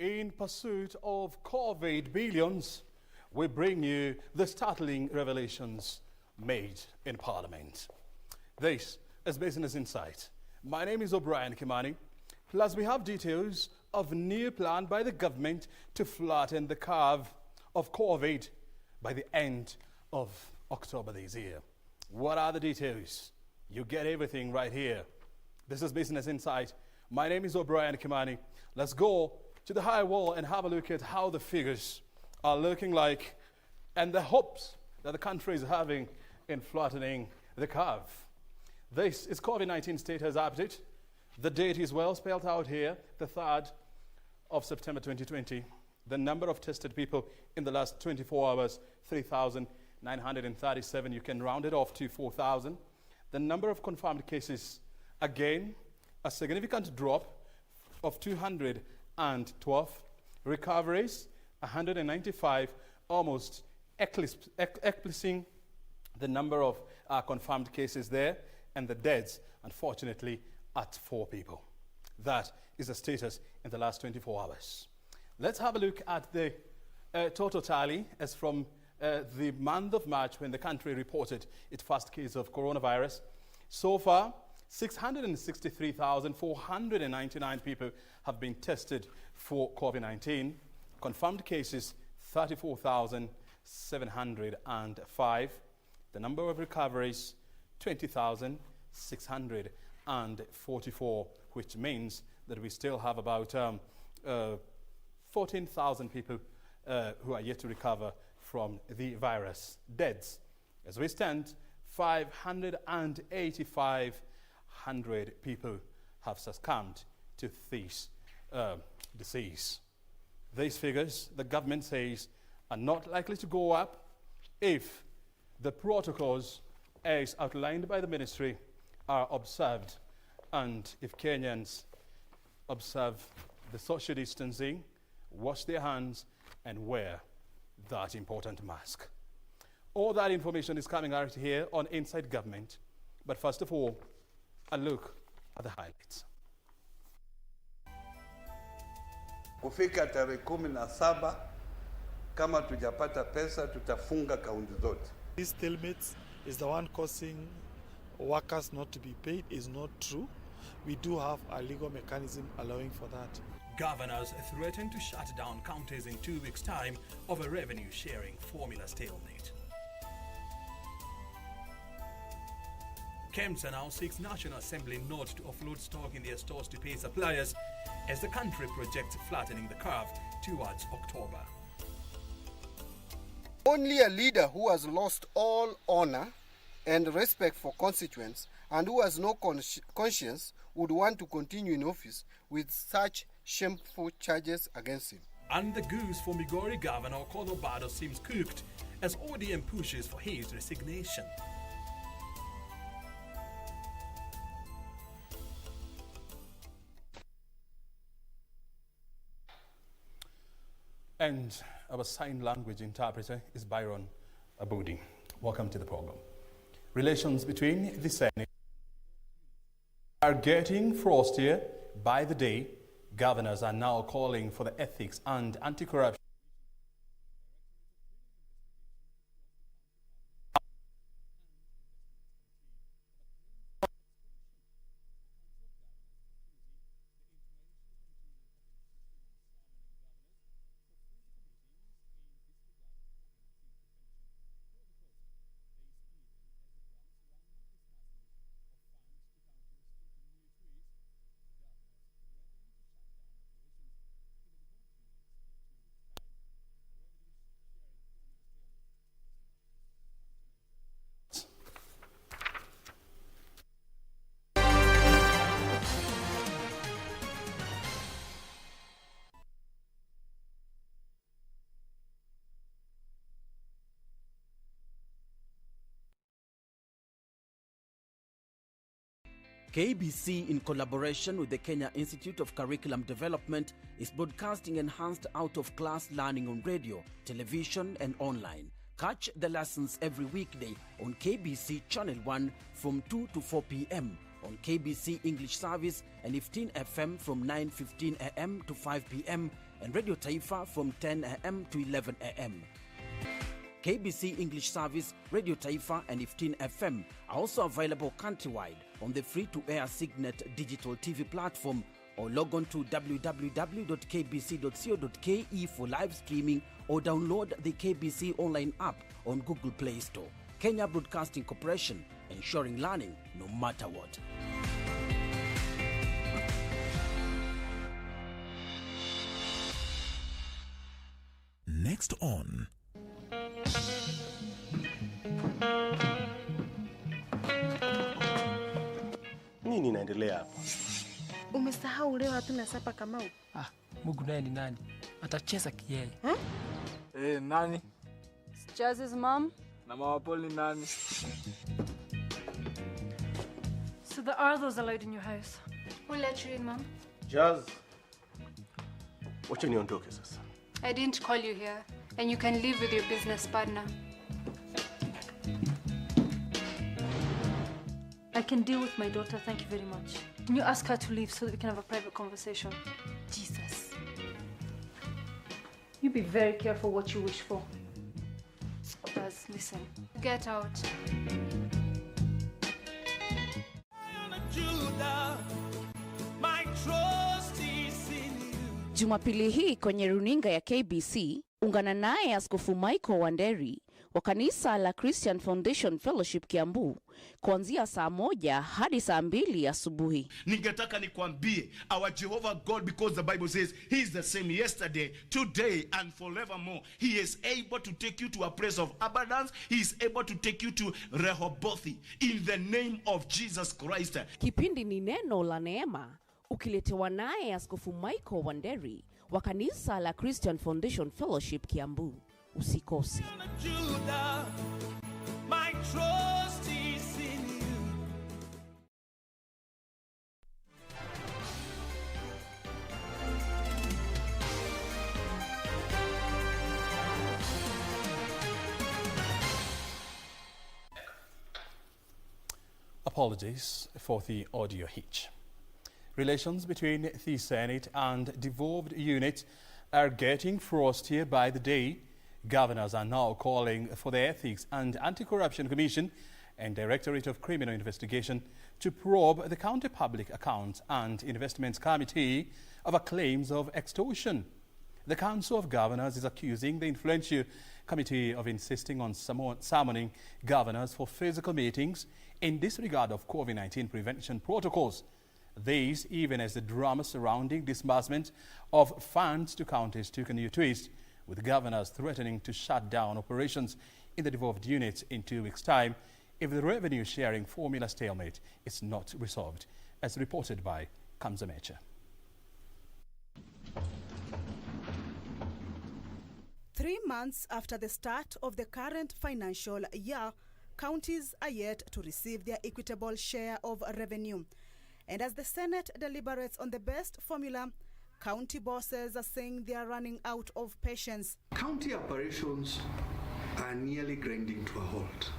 In pursuit of COVID billions, we bring you the startling revelations made in Parliament. This is Business Insight. My name is Obrien Kimani. Plus, we have details of new plan by the government to flatten the curve of COVID by the end of October this year. What are the details? You get everything right here. This is Business Insight. My name is Obrien Kimani. Let's go to the high wall and have a look at how the figures are looking like and the hopes that the country is having in flattening the curve. This is COVID-19 status update. The date is well spelled out here, the 3rd of September 2020. The number of tested people in the last 24 hours, 3,937. You can round it off to 4,000. The number of confirmed cases, again, a significant drop of 212. Recoveries, 195, almost eclipsing the number of confirmed cases there, and the deaths, unfortunately, at 4 people. That is the status in the last 24 hours. Let's have a look at the total tally as from the month of March when the country reported its first case of coronavirus. So far, 663,499 people have been tested for COVID-19. Confirmed cases, 34,705. The number of recoveries, 20,644, which means that we still have about 14,000 people who are yet to recover from the virus. Deaths, as we stand, 585,100 people have succumbed to this disease. These figures, the government says, are not likely to go up if the protocols as outlined by the ministry are observed, and if Kenyans observe the social distancing, wash their hands, and wear that important mask. All that information is coming out here on Inside Government. But first of all, a look at the highlights. Kufika tarehe 17 kama tujapata pesa tutafunga kaunti zote. This stalemate is the one causing workers not to be paid is not true. We do have a legal mechanism allowing for that. Governors threaten to shut down counties in 2 weeks' time over revenue-sharing formula stalemate. Kemsa now seeks National Assembly nod to offload stock in their stores to pay suppliers as the country projects flattening the curve towards October. Only a leader who has lost all honor and respect for constituents and who has no conscience would want to continue in office with such shameful charges against him. And the goose for Migori Governor Kajiado seems cooked as ODM pushes for his resignation. And our sign language interpreter is Byron Abudi. Welcome to the program. Relations between the Senate are getting frostier by the day. Governors are now calling for the ethics and anti-corruption KBC, in collaboration with the Kenya Institute of Curriculum Development, is broadcasting enhanced out-of-class learning on radio, television, and online. Catch the lessons every weekday on KBC Channel 1 from 2 to 4 p.m. on KBC English Service and 15 FM from 9:15 a.m. to 5 p.m. and Radio Taifa from 10 a.m. to 11 a.m. KBC English Service, Radio Taifa and 15 FM are also available countrywide on the free-to-air Signet digital TV platform, or log on to www.kbc.co.ke for live streaming, or download the KBC online app on Google Play Store. Kenya Broadcasting Corporation, ensuring learning no matter what. Next on nini inaendelea hapa? Umesahau leo hatuna sapa Kamau. Mungu naye ni nani? Atacheza kiyeye. Nani? Jazz's mom. Na Mama Paul ni nani? So there are those allowed in your house. Who let you in, Mom? Jazz. Wacha niondoke sasa. I didn't call you here, and you can live with your business partner. I can deal with my daughter, thank you very much. Can you ask her to leave so that we can have a private conversation? Jesus. You be very careful what you wish for. Guys, listen. Get out. Jumapili hii kwenye runinga ya KBC, ungana naye Askofu Michael Wanderi wa kanisa la Christian Foundation Fellowship Kiambu kuanzia saa 1 hadi saa 2 asubuhi. Ningetaka nikwambie, our Jehovah God, because the Bible says he is the same yesterday, today and forevermore. He is able to take you to a place of abundance. He is able to take you to Rehoboth in the name of Jesus Christ. Kipindi ni neno la neema, ukiletewa naye Askofu Michael Wanderi wa kanisa la Christian Foundation Fellowship Kiambu. Usikose. My trust is in you. Apologies for the audio hitch. Relations between the Senate and devolved unit are getting frostier by the day. Governors are now calling for the Ethics and Anti-Corruption Commission and Directorate of Criminal Investigation to probe the County Public Accounts and Investments Committee over claims of extortion. The Council of Governors is accusing the influential committee of insisting on summoning governors for physical meetings in disregard of COVID-19 prevention protocols. This, even as the drama surrounding disbursement of funds to counties took a new twist, with governors threatening to shut down operations in the devolved units in 2 weeks' time if the revenue sharing formula stalemate is not resolved, as reported by Kemsa. 3 months after the start of the current financial year, counties are yet to receive their equitable share of revenue. And as the Senate deliberates on the best formula, county bosses are saying they are running out of patience. County operations are nearly grinding to a halt.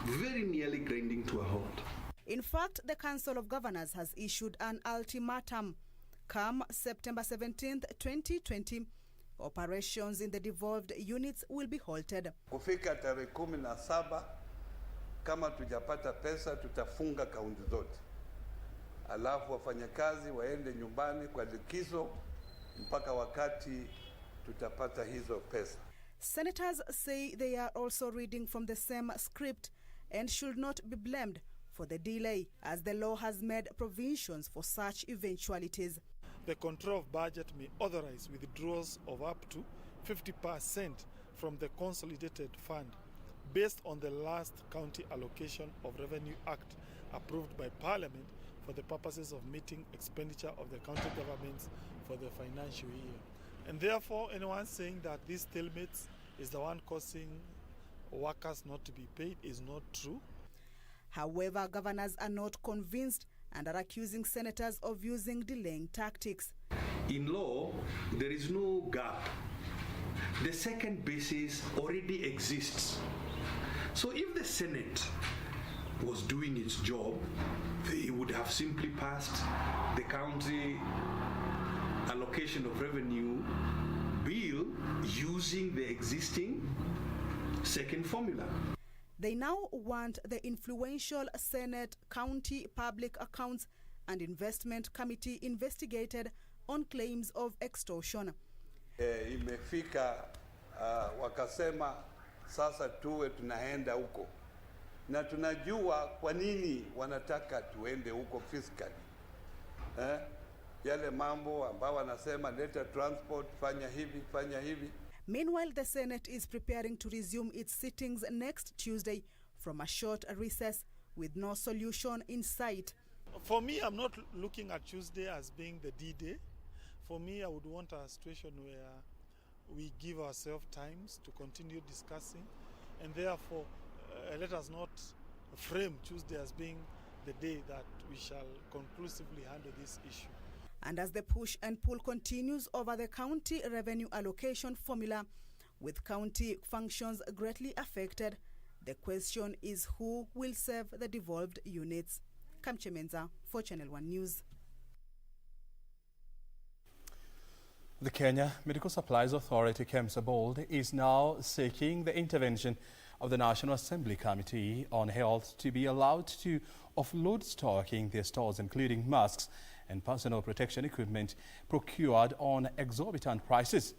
Very nearly grinding to a halt. In fact, the Council of Governors has issued an ultimatum. Come September 17th, 2020, operations in the devolved units will be halted. Kufika tarehe 17, kama tujapata pesa tutafunga kaunti zote. Alafu wafanyakazi waende nyumbani kwa likizo mpaka wakati tutapata hizo pesa. Senators say they are also reading from the same script and should not be blamed for the delay, as the law has made provisions for such eventualities. The control of budget may authorize withdrawals of up to 50% from the consolidated fund based on the last County Allocation of Revenue Act approved by Parliament for the purposes of meeting expenditure of the county governments for the financial year. And therefore, anyone saying that this stalemate is the one causing workers not to be paid is not true. However, governors are not convinced and are accusing senators of using delaying tactics. In law, there is no gap. The second basis already exists. So if the Senate was doing its job, they would have simply passed the County allocation of revenue bill using the existing second formula. They now want the influential Senate County Public Accounts and Investment Committee investigated on claims of extortion. Imefika wakasema sasa tuwe tunaenda huko, na tunajua kwa nini wanataka tuende huko fiscally. Yale mambo ambao wanasema leta transport, fanya hivi, fanya hivi. Meanwhile, the Senate is preparing to resume its sittings next Tuesday from a short recess with no solution in sight. For me, I'm not looking at Tuesday as being the D-Day. For me, I would want a situation where we give ourselves times to continue discussing, and therefore let us not frame Tuesday as being the day that we shall conclusively handle this issue. And as the push and pull continues over the county revenue allocation formula, with county functions greatly affected, the question is who will serve the devolved units. Kemsa for Channel 1 News. The Kenya Medical Supplies Authority, Kemsa Board, is now seeking the intervention of the National Assembly Committee on Health to be allowed to offload stock in their stores, including masks and personal protection equipment procured on exorbitant prices.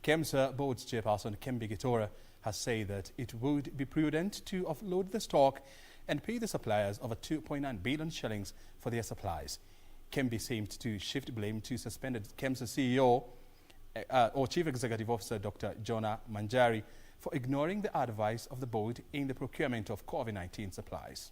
Kemsa Board's chairperson, Gitura, has said that it would be prudent to offload the stock and pay the suppliers over 2.9 billion shillings for their supplies. Kembi seemed to shift blame to suspended Kemsa CEO or Chief Executive Officer Dr. Jonah Manjari for ignoring the advice of the board in the procurement of COVID-19 supplies.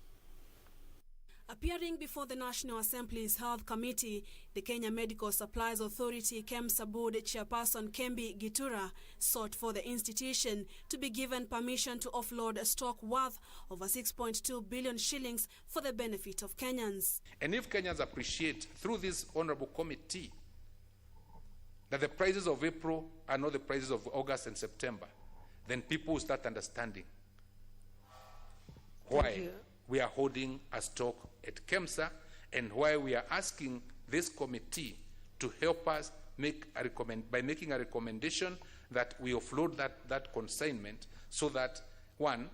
Appearing before the National Assembly's Health Committee, the Kenya Medical Supplies Authority Kemsa Board chairperson Kembi Gitura sought for the institution to be given permission to offload a stock worth over 6.2 billion shillings for the benefit of Kenyans. And if Kenyans appreciate through this honorable committee that the prices of April are not the prices of August and September, then people will start understanding why we are holding a stock at Kemsa and why we are asking this committee to help us by making a recommendation that we offload that consignment so that, one,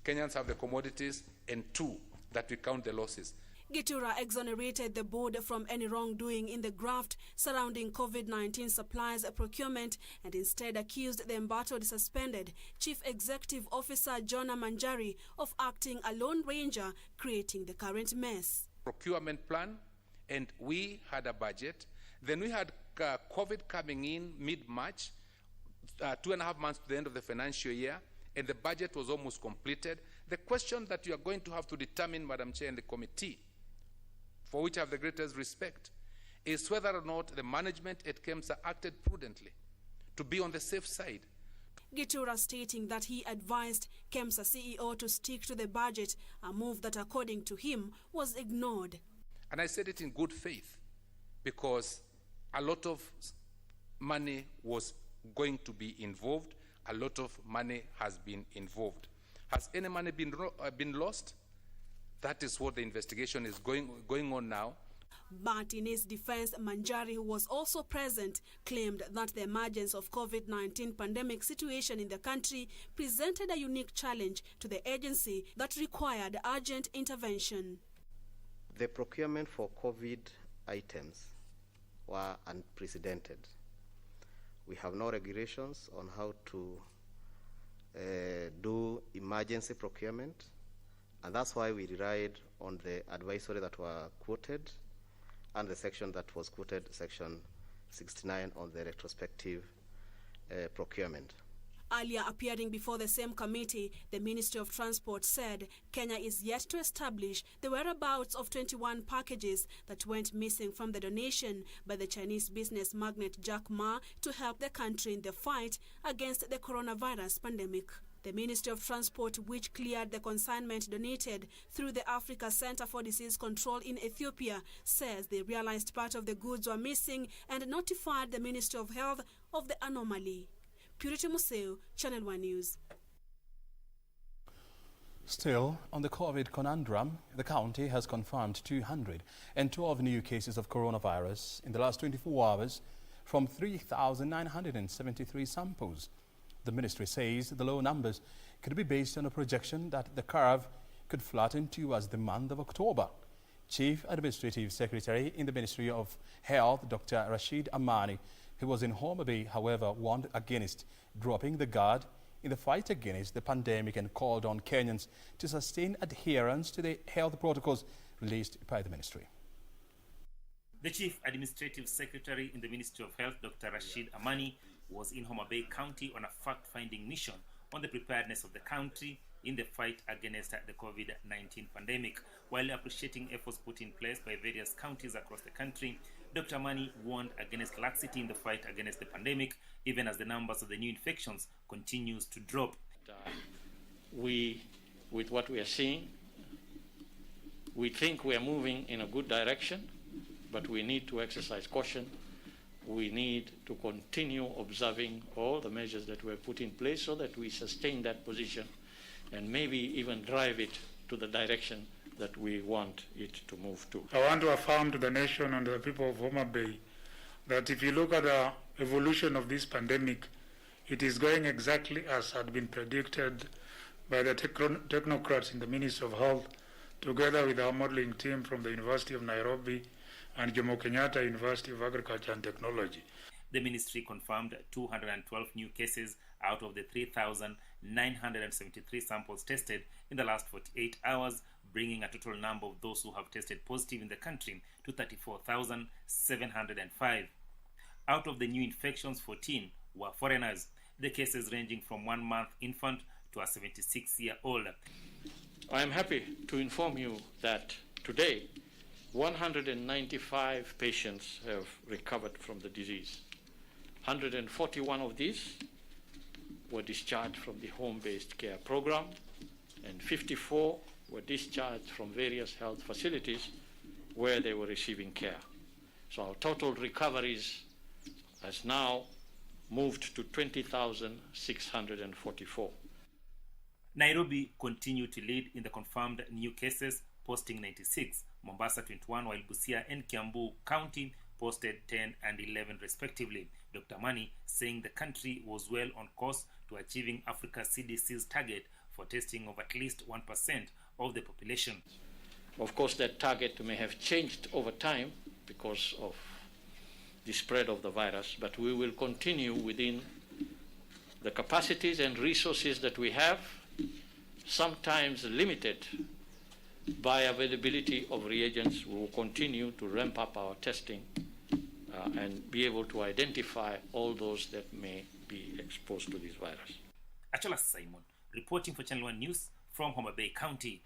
Kenyans have the commodities, and two, that we count the losses. Gitura exonerated the board from any wrongdoing in the graft surrounding COVID-19 supplies procurement and instead accused the embattled suspended Chief Executive Officer Jonah Manjari of acting a lone ranger, creating the current mess. Procurement plan, and we had a budget. Then we had COVID coming in mid-March, 2.5 months to the end of the financial year, and the budget was almost completed. The question that you are going to have to determine, Madam Chair, and the committee, for which I have the greatest respect, is whether or not the management at Kemsa acted prudently to be on the safe side. Gitura stating that he advised Kemsa CEO to stick to the budget, a move that according to him was ignored. And I said it in good faith because a lot of money was going to be involved. A lot of money has been involved. Has any money been lost? That is what the investigation is going on now. But in his defense, Manjari, who was also present, claimed that the emergence of COVID-19 pandemic situation in the country presented a unique challenge to the agency that required urgent intervention. The procurement for COVID items were unprecedented. We have no regulations on how to do emergency procurement. And that's why we relied on the advisory that were quoted and the section that was quoted, section 69 on the retrospective procurement. Earlier appearing before the same committee, the Ministry of Transport said Kenya is yet to establish the whereabouts of 21 packages that went missing from the donation by the Chinese business magnate Jack Ma to help the country in the fight against the coronavirus pandemic. The Ministry of Transport, which cleared the consignment donated through the Africa Center for Disease Control in Ethiopia, says they realized part of the goods were missing and notified the Ministry of Health of the anomaly. Purity Museo, Channel 1 News. Still, on the COVID conundrum, the county has confirmed 212 new cases of coronavirus in the last 24 hours, from 3,973 samples. The ministry says the low numbers could be based on a projection that the curve could flatten towards the month of October. Chief Administrative Secretary in the Ministry of Health, Dr. Rashid Amani, who was in Homa Bay, however, warned against dropping the guard in the fight against the pandemic and called on Kenyans to sustain adherence to the health protocols released by the ministry. The Chief Administrative Secretary in the Ministry of Health, Dr. Rashid Amani, was in Homa Bay County on a fact-finding mission on the preparedness of the country in the fight against the COVID-19 pandemic. While appreciating efforts put in place by various counties across the country, Dr. Amani warned against laxity in the fight against the pandemic, even as the numbers of the new infections continues to drop. With what we are seeing, we think we are moving in a good direction, but we need to exercise caution. We need to continue observing all the measures that were put in place so that we sustain that position and maybe even drive it to the direction that we want it to move to. I want to affirm to the nation and the people of Homa Bay that if you look at the evolution of this pandemic, it is going exactly as had been predicted by the technocrats in the Ministry of Health, together with our modeling team from the University of Nairobi and Jomo Kenyatta University of Agriculture and Technology. The ministry confirmed 212 new cases out of the 3,973 samples tested in the last 48 hours, bringing a total number of those who have tested positive in the country to 34,705. Out of the new infections, 14 were foreigners, the cases ranging from 1-month infant to a 76-year-old. I am happy to inform you that today 195 patients have recovered from the disease. 141 of these were discharged from the home-based care program, and 54 were discharged from various health facilities where they were receiving care. So our total recoveries has now moved to 20,644. Nairobi continued to lead in the confirmed new cases, posting 96, Mombasa 21, while Busia and Kiambu County posted 10 and 11 respectively. Dr. Mani saying the country was well on course to achieving Africa CDC's target for testing of at least 1% of the population. Of course, that target may have changed over time because of the spread of the virus, but we will continue within the capacities and resources that we have, sometimes limited by availability of reagents. We will continue to ramp up our testing and be able to identify all those that may be exposed to this virus. Achola Simon, reporting for Channel 1 News from Homa Bay County.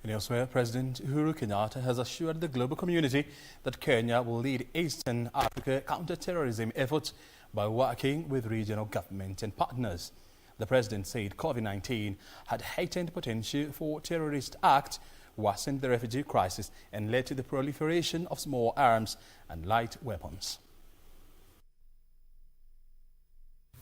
And elsewhere, President Uhuru Kenyatta has assured the global community that Kenya will lead Eastern Africa counter-terrorism efforts by working with regional governments and partners. The president said COVID-19 had heightened potential for terrorist acts, worsened the refugee crisis, and led to the proliferation of small arms and light weapons.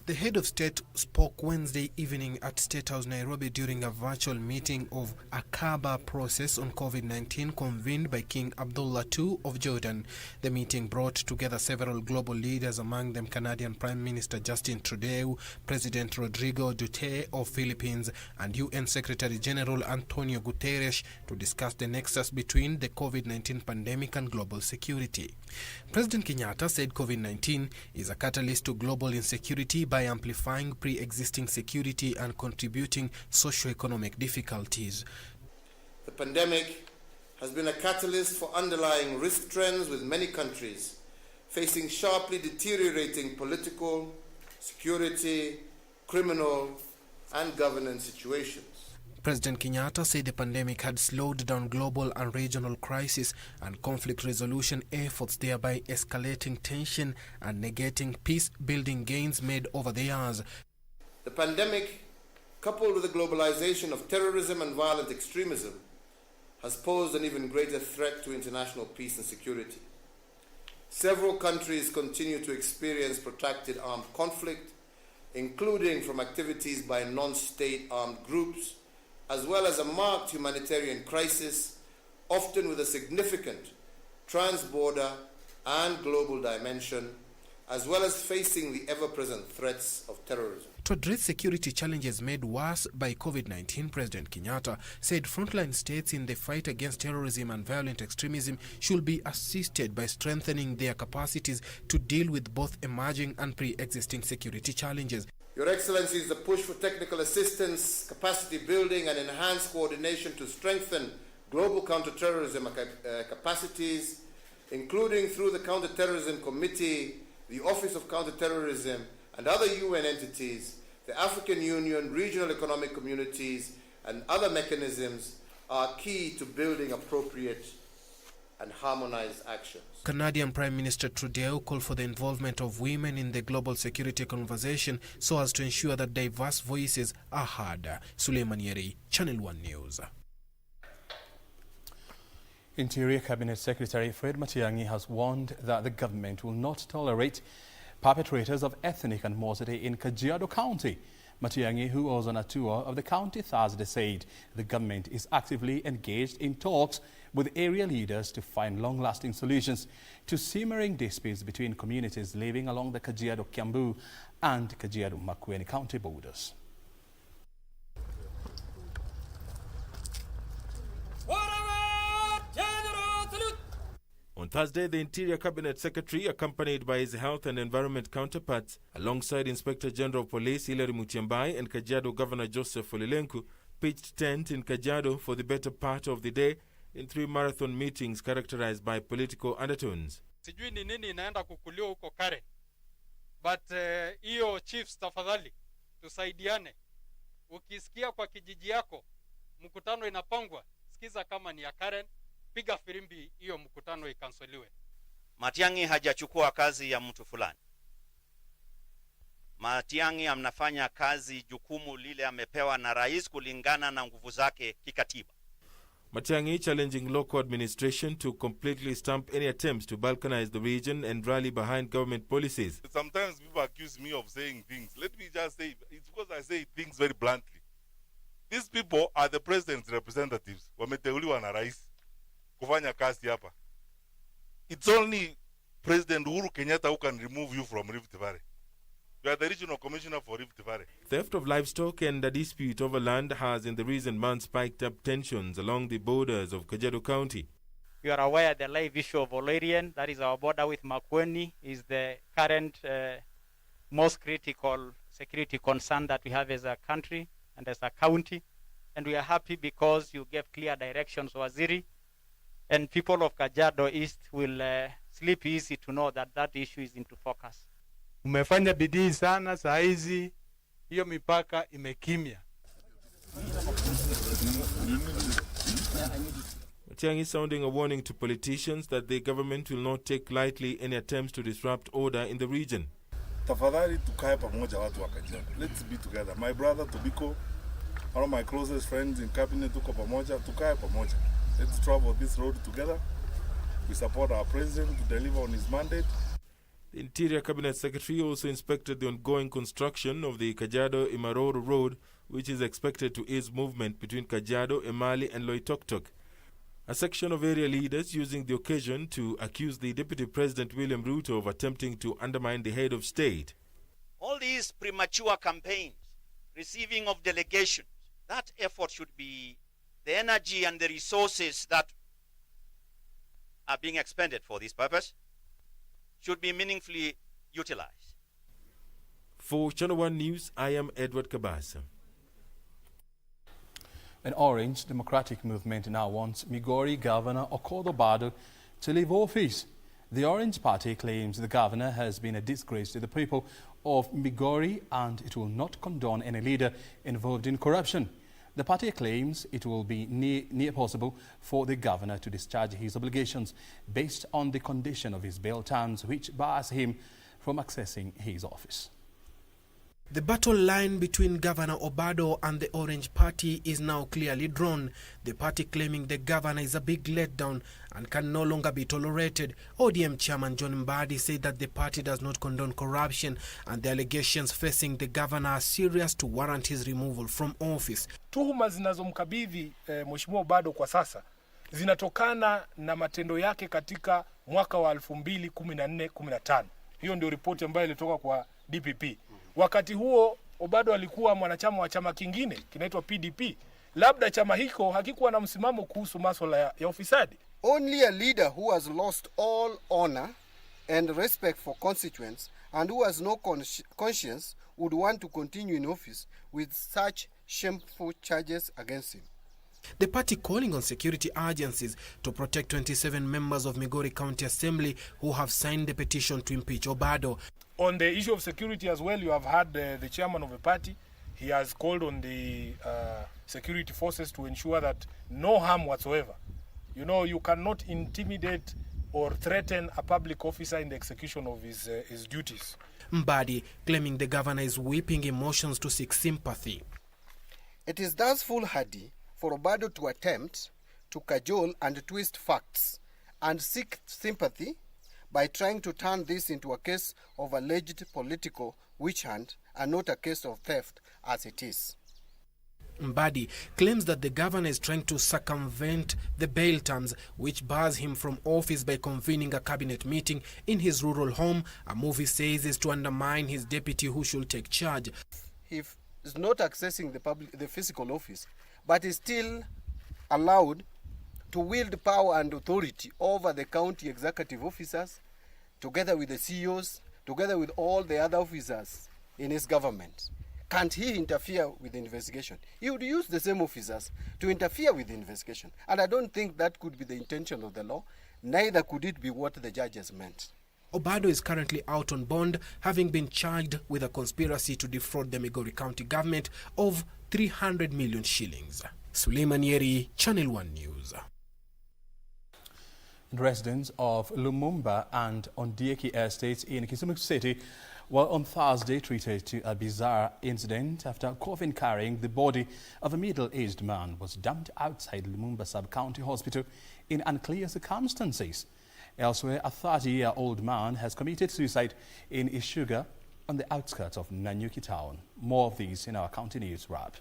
The head of state spoke Wednesday evening at State House, Nairobi during a virtual meeting of a Kaaba process on COVID-19 convened by King Abdullah II of Jordan. The meeting brought together several global leaders, among them Canadian Prime Minister Justin Trudeau, President Rodrigo Duterte of Philippines, and UN Secretary General Antonio Guterres to discuss the nexus between the COVID-19 pandemic and global security. President Kenyatta said COVID-19 is a catalyst to global insecurity by amplifying pre-existing security and contributing socio-economic difficulties. The pandemic has been a catalyst for underlying risk trends, with many countries facing sharply deteriorating political, security, criminal, and governance situations. President Kenyatta said the pandemic had slowed down global and regional crisis and conflict resolution efforts, thereby escalating tension and negating peace-building gains made over the years. The pandemic, coupled with the globalization of terrorism and violent extremism, has posed an even greater threat to international peace and security. Several countries continue to experience protracted armed conflict, including from activities by non-state armed groups, as well as a marked humanitarian crisis, often with a significant trans-border and global dimension, as well as facing the ever-present threats of terrorism. To address security challenges made worse by COVID-19, President Kenyatta said frontline states in the fight against terrorism and violent extremism should be assisted by strengthening their capacities to deal with both emerging and pre-existing security challenges. Your Excellencies, the push for technical assistance, capacity building and enhanced coordination to strengthen global counterterrorism capacities, including through the Counterterrorism Committee, the Office of Counterterrorism, and other UN entities, the African Union, regional economic communities, and other mechanisms are key to building appropriate and harmonized actions. Canadian Prime Minister Trudeau called for the involvement of women in the global security conversation so as to ensure that diverse voices are heard. Suleiman Yeri, Channel 1 News. Interior Cabinet Secretary Fred Matiang'i has warned that the government will not tolerate perpetrators of ethnic animosity in Kajiado County. Matiang'i, who was on a tour of the county Thursday, said the government is actively engaged in talks with area leaders to find long-lasting solutions to simmering disputes between communities living along the Kajiado-Kiambu and Kajiado-Makueni County borders. On Thursday, the Interior Cabinet Secretary, accompanied by his health and environment counterparts, alongside Inspector General of Police Hilary Mutyambai and Kajiado Governor Joseph Olilenku, pitched tent in Kajiado for the better part of the day in 3 marathon meetings characterized by political undertones. Sijui ni nini inaenda kukuliwa huko Karen, but hiyo chiefs, tafadhali tusaidiane. Ukisikia kwa kijiji yako mkutano inapangwa, sikiza kama ni ya Karen, piga firimbi hiyo mkutano ikansoliwe. Matiang'i hajachukua kazi ya mtu fulani. Matiang'i amnafanya kazi jukumu lile amepewa na rais kulingana na nguvu zake kikatiba. Matiang'i challenging local administration to completely stamp any attempts to balkanize the region and rally behind government policies. Sometimes people accuse me of saying things. Let me just say, it's because I say things very bluntly. These people are the president's representatives. Wameteuliwa na rais kufanya kazi hapa. It's only President Uhuru Kenyatta who can remove you from Rift Valley. You are the regional commissioner for Rift Valley. Theft of livestock and a dispute over land has in the recent months spiked up tensions along the borders of Kajiado County. You are aware the live issue of Obrien, that is our border with Makueni, is the current most critical security concern that we have as a country and as a county. And we are happy because you gave clear directions, Waziri, and people of Kajiado East will sleep easy to know that that issue is into focus. Umefanya bidii sana, saa hizi hiyo mipaka imekimya. Matiang'i sounding a warning to politicians that the government will not take lightly any attempts to disrupt order in the region. Tafadhali tukae pamoja watu wa Kajiado. Let's be together. My brother Tobiko, one of my closest friends in cabinet, tuko pamoja, tukae pamoja. Let's travel this road together. We support our president to deliver on his mandate. The Interior Cabinet Secretary also inspected the ongoing construction of the Kajiado-Imaroro Road, which is expected to ease movement between Kajiado, Emali and Loitoktok. A section of area leaders using the occasion to accuse the Deputy President William Ruto of attempting to undermine the head of state. All these premature campaigns, receiving of delegations, that effort should be the energy and the resources that are being expended for this purpose should be meaningfully utilized. For Channel 1 News, I am Edward Kabasa. An Orange Democratic Movement now wants Migori Governor Okodo Bado to leave office. The Orange Party claims the governor has been a disgrace to the people of Migori and it will not condone any leader involved in corruption. The party claims it will be near possible for the governor to discharge his obligations based on the condition of his bail terms, which bars him from accessing his office. The battle line between Governor Obado and the Orange Party is now clearly drawn, the party claiming the governor is a big letdown and can no longer be tolerated. ODM Chairman John Mbadi said that the party does not condone corruption and the allegations facing the governor are serious to warrant his removal from office. Tuhuma zinazomkabidhi Mheshimiwa Obado kwa sasa zinatokana na matendo yake katika mwaka wa 2014-15. Hiyo ndio ripoti ambayo ilitoka kwa DPP. Wakati huo Obado alikuwa mwanachama wa chama kingine kinaitwa PDP. Labda chama hiko hakikuwa na msimamo kuhusu masuala ya ufisadi. Only a leader who has lost all honor and respect for constituents and who has no conscience would want to continue in office with such shameful charges against him. The party calling on security agencies to protect 27 members of Migori County Assembly who have signed the petition to impeach Obado. On the issue of security as well, you have had the chairman of the party. He has called on the security forces to ensure that no harm whatsoever. You know, you cannot intimidate or threaten a public officer in the execution of his duties. Mbadi claiming the governor is weeping emotions to seek sympathy. It is thus foolhardy for Obado to attempt to cajole and twist facts and seek sympathy by trying to turn this into a case of alleged political witch hunt and not a case of theft as it is. Mbadi claims that the governor is trying to circumvent the bail terms which bars him from office by convening a cabinet meeting in his rural home, a move he says is to undermine his deputy who should take charge. He is not accessing the physical office, but is still allowed to wield power and authority over the county executive officers, together with the CEOs, together with all the other officers in his government. Can't he interfere with the investigation? He would use the same officers to interfere with the investigation. And I don't think that could be the intention of the law, neither could it be what the judges meant. Obado is currently out on bond, having been charged with a conspiracy to defraud the Migori County government of 300 million shillings. Suleiman Yeri, Channel 1 News. Residents of Lumumba and Ondieki estates in Kisumu City were on Thursday treated to a bizarre incident after a coffin carrying the body of a middle-aged man was dumped outside Lumumba Sub-County Hospital in unclear circumstances. Elsewhere, a 30-year-old man has committed suicide in Ishuga on the outskirts of Nanyuki town. More of these in our county news wrap.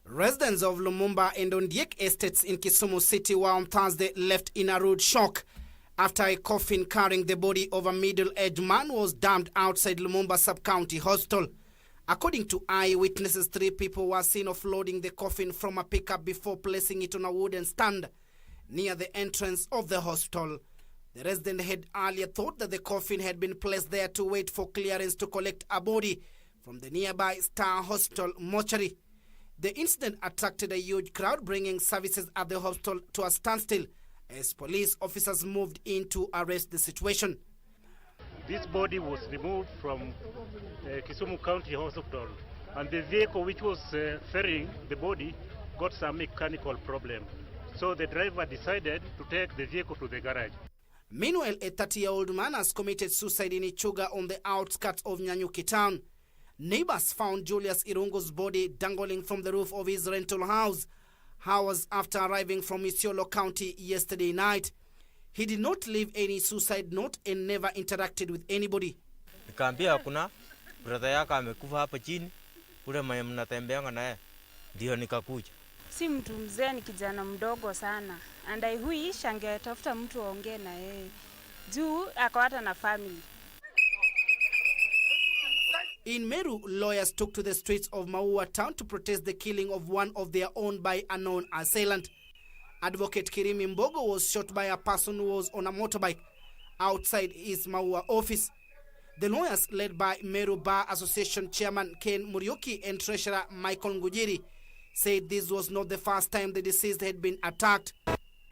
Residents of Lumumba and Ondiek estates in Kisumu City were on Thursday left in a rude shock after a coffin carrying the body of a middle-aged man was dumped outside Lumumba Sub-County Hospital. According to eyewitnesses, 3 people were seen offloading the coffin from a pickup before placing it on a wooden stand near the entrance of the hospital. The resident had earlier thought that the coffin had been placed there to wait for clearance to collect a body from the nearby Star Hospital mortuary. The incident attracted a huge crowd, bringing services at the hospital to a standstill as police officers moved in to arrest the situation. This body was removed from Kisumu County Hospital, and the vehicle which was ferrying the body got some mechanical problem. So the driver decided to take the vehicle to the garage. Meanwhile, a 30-year-old man has committed suicide in Ichuga on the outskirts of Nyanyuki town. Neighbors found Julius Irungu's body dangling from the roof of his rental house hours after arriving from Isiolo County yesterday night. He did not leave any suicide note and never interacted with anybody. Nikaambia kuna brother yake amekufa hapa chini, ule mwenye mnatembeanga naye, ndio nikakuja. Si mtu mzee, ni kijana mdogo sana. And I wish angetafuta mtu aongee na yeye. Juu akawata na family. In Meru, lawyers took to the streets of Maua town to protest the killing of one of their own by a known assailant. Advocate Kirimi Mbogo was shot by a person who was on a motorbike outside his Maua office. The lawyers, led by Meru Bar Association Chairman Ken Muriuki and Treasurer Michael Ngujiri, said this was not the first time the deceased had been attacked.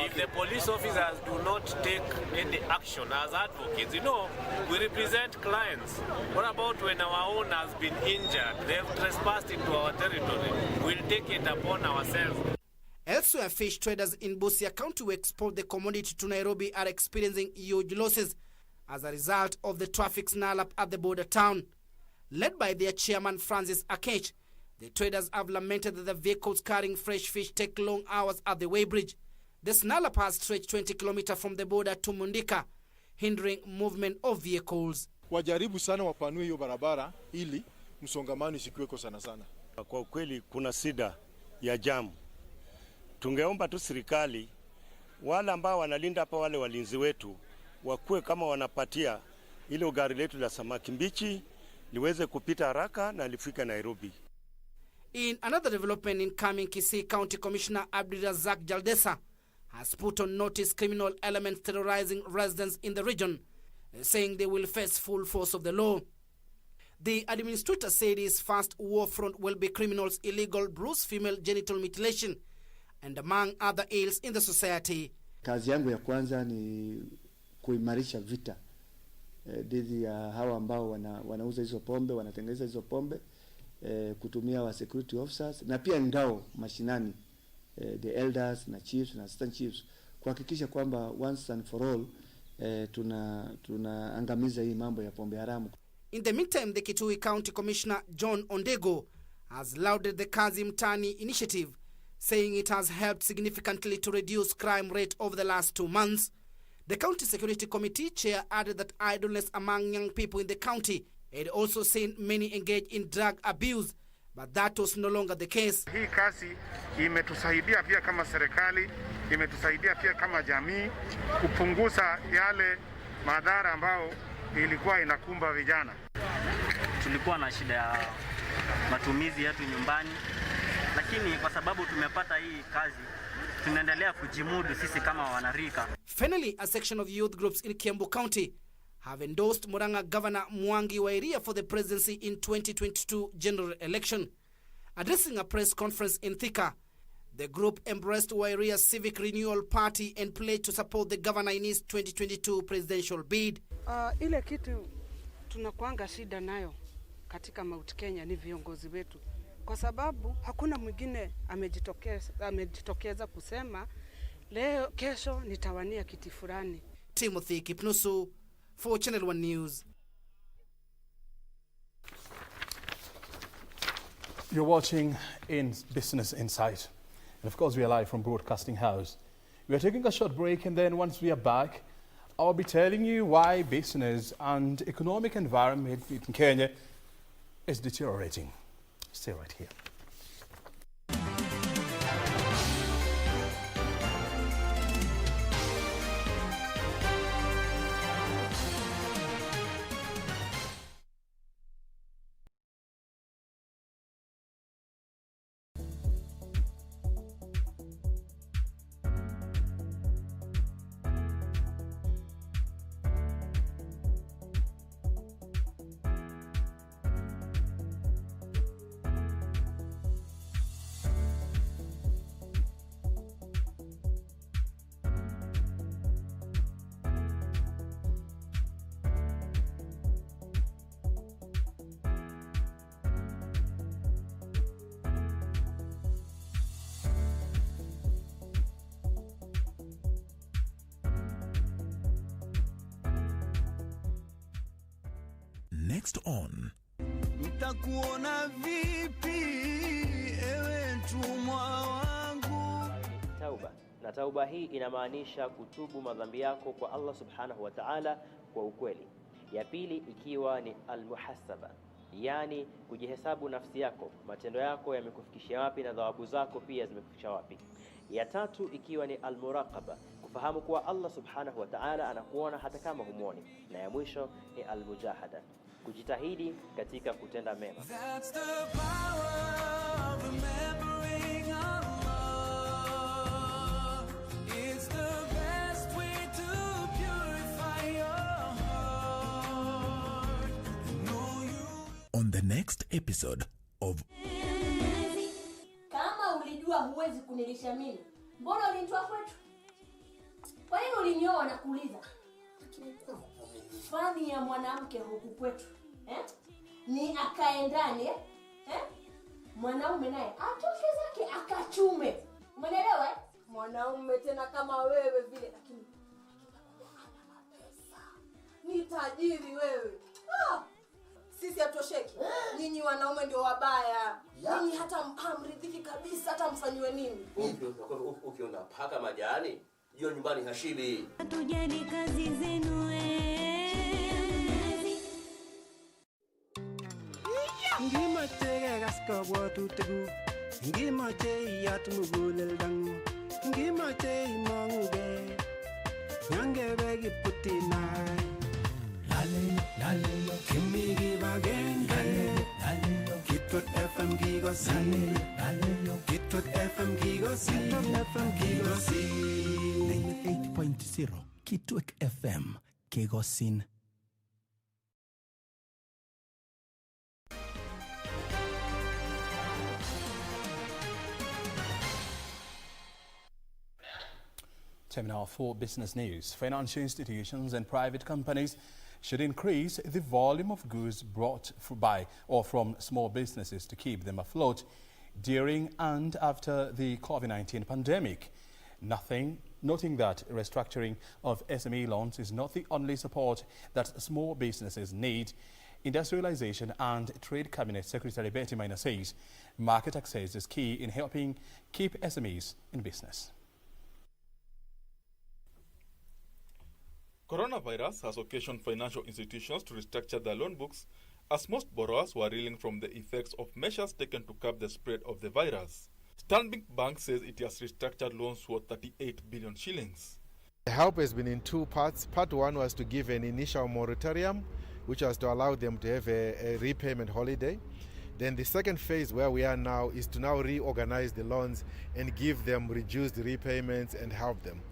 If the police officers do not take any action as advocates, we represent clients. What about when our own has been injured? They have trespassed into our territory. We'll take it upon ourselves. Elsewhere, fish traders in Busia County who export the commodity to Nairobi are experiencing huge losses as a result of the traffic snarl-up at the border town. Led by their chairman Francis Akech, the traders have lamented that the vehicles carrying fresh fish take long hours at the weighbridge. The snarl-up has stretched 20 kilometers from the border to Mundika, hindering movement of vehicles. Wajaribu sana wapanue hiyo barabara ili msongamano isikuweko sana. Kwa ukweli kuna shida ya jamu. Tungeomba tu serikali wale ambao wanalinda hapa, wale walinzi wetu wakuwe kama wanapatia ile gari letu la samaki mbichi liweze kupita haraka na lifike Nairobi. In another development incoming, Kisii County Commissioner Abdirazak Jaldesa has put on notice criminal elements terrorizing residents in the region, saying they will face full force of the law. The administrator said his first war front will be criminals' illegal bruise, female genital mutilation, and among other ills in the society. Kazi yangu ya kwanza ni kuimarisha vita dhidi ya hawa ambao wanauza hizo pombe, wanatengeneza hizo pombe, kutumia wa security officers na pia ngao mashinani, the elders na chiefs na assistant chiefs, kuhakikisha kwamba once and for all tunaangamiza hii mambo ya pombe haramu. In the meantime, the Kitui County Commissioner John Ondego has lauded the Kazi Mtani initiative, saying it has helped significantly to reduce crime rate over the last 2 months. The County Security Committee chair added that idleness among young people in the county had also seen many engage in drug abuse, but that was no longer the case. Hii kazi imetusaidia pia kama serikali, imetusaidia pia kama jamii kupunguza yale madhara ambao ilikuwa inakumba vijana. Tulikuwa na shida ya matumizi yetu nyumbani, lakini kwa sababu tumepata hii kazi, tunaendelea kujimudu sisi kama wanarika. Finally, a section of youth groups in Kiambu County have endorsed Murang'a Governor Mwangi wa Iria for the presidency in 2022 general election. Addressing a press conference in Thika, the group embraced Wairia's Civic Renewal Party and pledged to support the governor in his 2022 presidential bid. Ile kitu tunakuanga shida nayo katika Mount Kenya ni viongozi wetu, kwa sababu hakuna mwingine amejitokeza kusema leo kesho nitawania kiti fulani. Timothy Kipnusu for Channel 1 News. You're watching in Business Insight. And of course, we are live from Broadcasting House. We are taking a short break, and then once we are back, I'll be telling you why business and economic environment in Kenya is deteriorating. Stay right here. Next on Nitakuona vipi ewe mtumwa wangu. Tauba. Na tauba hii inamaanisha kutubu madhambi yako kwa Allah subhanahu wa ta'ala kwa ukweli. Ya pili ikiwa ni almuhasaba, yani kujihesabu nafsi yako, matendo yako yamekufikishia wapi na thawabu zako pia zimekufikisha wapi. Ya tatu ikiwa ni almuraqaba, kufahamu kuwa Allah subhanahu wa ta'ala anakuona hata kama humuoni. Na ya mwisho ni almujahada, kujitahidi katika kutenda mema. That's the power of remembering Allah. It's the best way to purify your heart. Know you. On the next episode of Kama ulijua huwezi kunilisha mimi, mbona ulinitoa kwetu? Kwa nini ulinioa na kuuliza? Fani ya mwanamke huku kwetu, ni akae ndani, mwanaume naye atoke zake akachume. Umeelewa? Mwanaume tena kama wewe vile, lakini ni tajiri wewe. Sisi hatosheki. Nyinyi wanaume ndio wabaya. Nyinyi hata hamridhiki kabisa, hata mfanywe nini. Ukiona paka majani, hiyo nyumbani hashibi. Tujeni kazi zenu Ngima tega Ikas kabwatutikuk, ngimache iyat muguleldangung, ngimache imong'ugei, nyangebe kiputinai. Laleyo, kimi kibagenge, Kitwek FM kikosin, Kitwek FM kikosin, 98.0 Kitwek FM kikosin. Terminal 4 Business News. Financial institutions and private companies should increase the volume of goods brought by or from small businesses to keep them afloat during and after the COVID-19 pandemic. Noting that restructuring of SME loans is not the only support that small businesses need, Industrialization and Trade Cabinet Secretary Betty Maina says market access is key in helping keep SMEs in business. Coronavirus has occasioned financial institutions to restructure their loan books as most borrowers were reeling from the effects of measures taken to curb the spread of the virus. Stanbic Bank says it has restructured loans worth 38 billion shillings. The help has been in two parts. Part one was to give an initial moratorium, which was to allow them to have a repayment holiday. Then the second phase where we are now is to now reorganize the loans and give them reduced repayments and help them.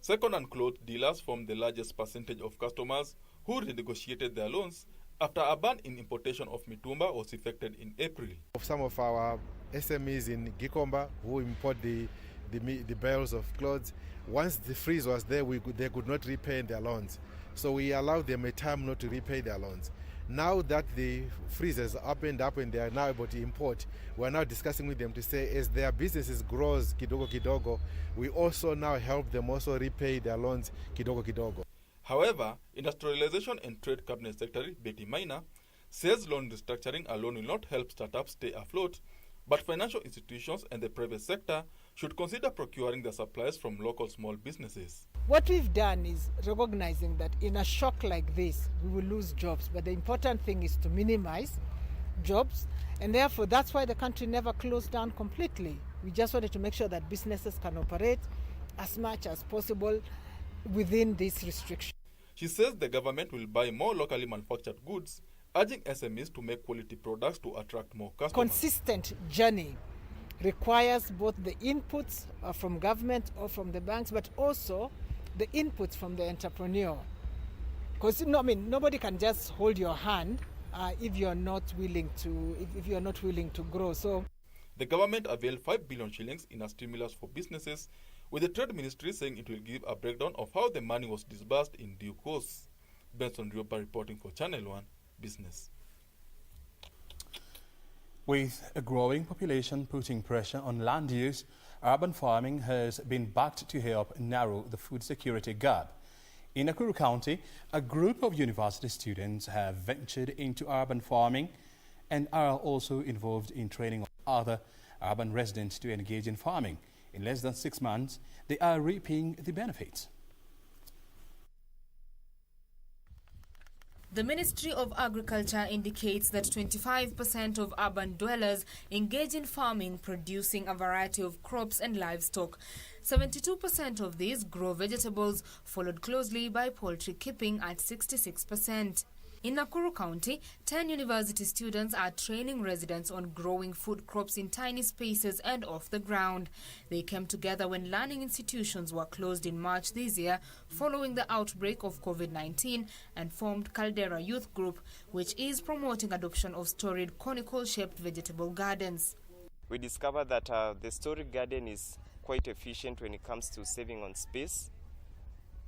Second-hand clothes dealers form the largest percentage of customers who renegotiated their loans after a ban in importation of mitumba was effected in April. Some of our SMEs in Gikomba who import the bales of clothes, once the freeze was there, they could not repay their loans. So we allowed them a time not to repay their loans. Now that the freeze has opened up and they are now able to import, we are now discussing with them to say as their businesses grows kidogo kidogo, we also now help them also repay their loans kidogo kidogo. However, Industrialization and Trade Cabinet Secretary Betty Maina says loan restructuring alone will not help startups stay afloat, but financial institutions and the private sector should consider procuring their supplies from local small businesses. What we've done is recognizing that in a shock like this, we will lose jobs. But the important thing is to minimize jobs. And therefore, that's why the country never closed down completely. We just wanted to make sure that businesses can operate as much as possible within this restriction. She says the government will buy more locally manufactured goods, urging SMEs to make quality products to attract more customers. Consistent journey requires both the inputs from government or from the banks, but also the inputs from the entrepreneur. Because nobody can just hold your hand if you're not willing to grow. So the government availed 5 billion shillings in a stimulus for businesses, with the Trade Ministry saying it will give a breakdown of how the money was disbursed in due course. Benson Rioba reporting for Channel 1 Business. With a growing population putting pressure on land use, urban farming has been backed to help narrow the food security gap. In Nakuru County, a group of university students have ventured into urban farming and are also involved in training other urban residents to engage in farming. In less than 6 months, they are reaping the benefits. The Ministry of Agriculture indicates that 25% of urban dwellers engage in farming, producing a variety of crops and livestock. 72% of these grow vegetables, followed closely by poultry keeping at 66%. In Nakuru County, 10 university students are training residents on growing food crops in tiny spaces and off the ground. They came together when learning institutions were closed in March this year following the outbreak of COVID-19 and formed Caldera Youth Group, which is promoting adoption of storied conical-shaped vegetable gardens. We discovered that the storied garden is quite efficient when it comes to saving on space.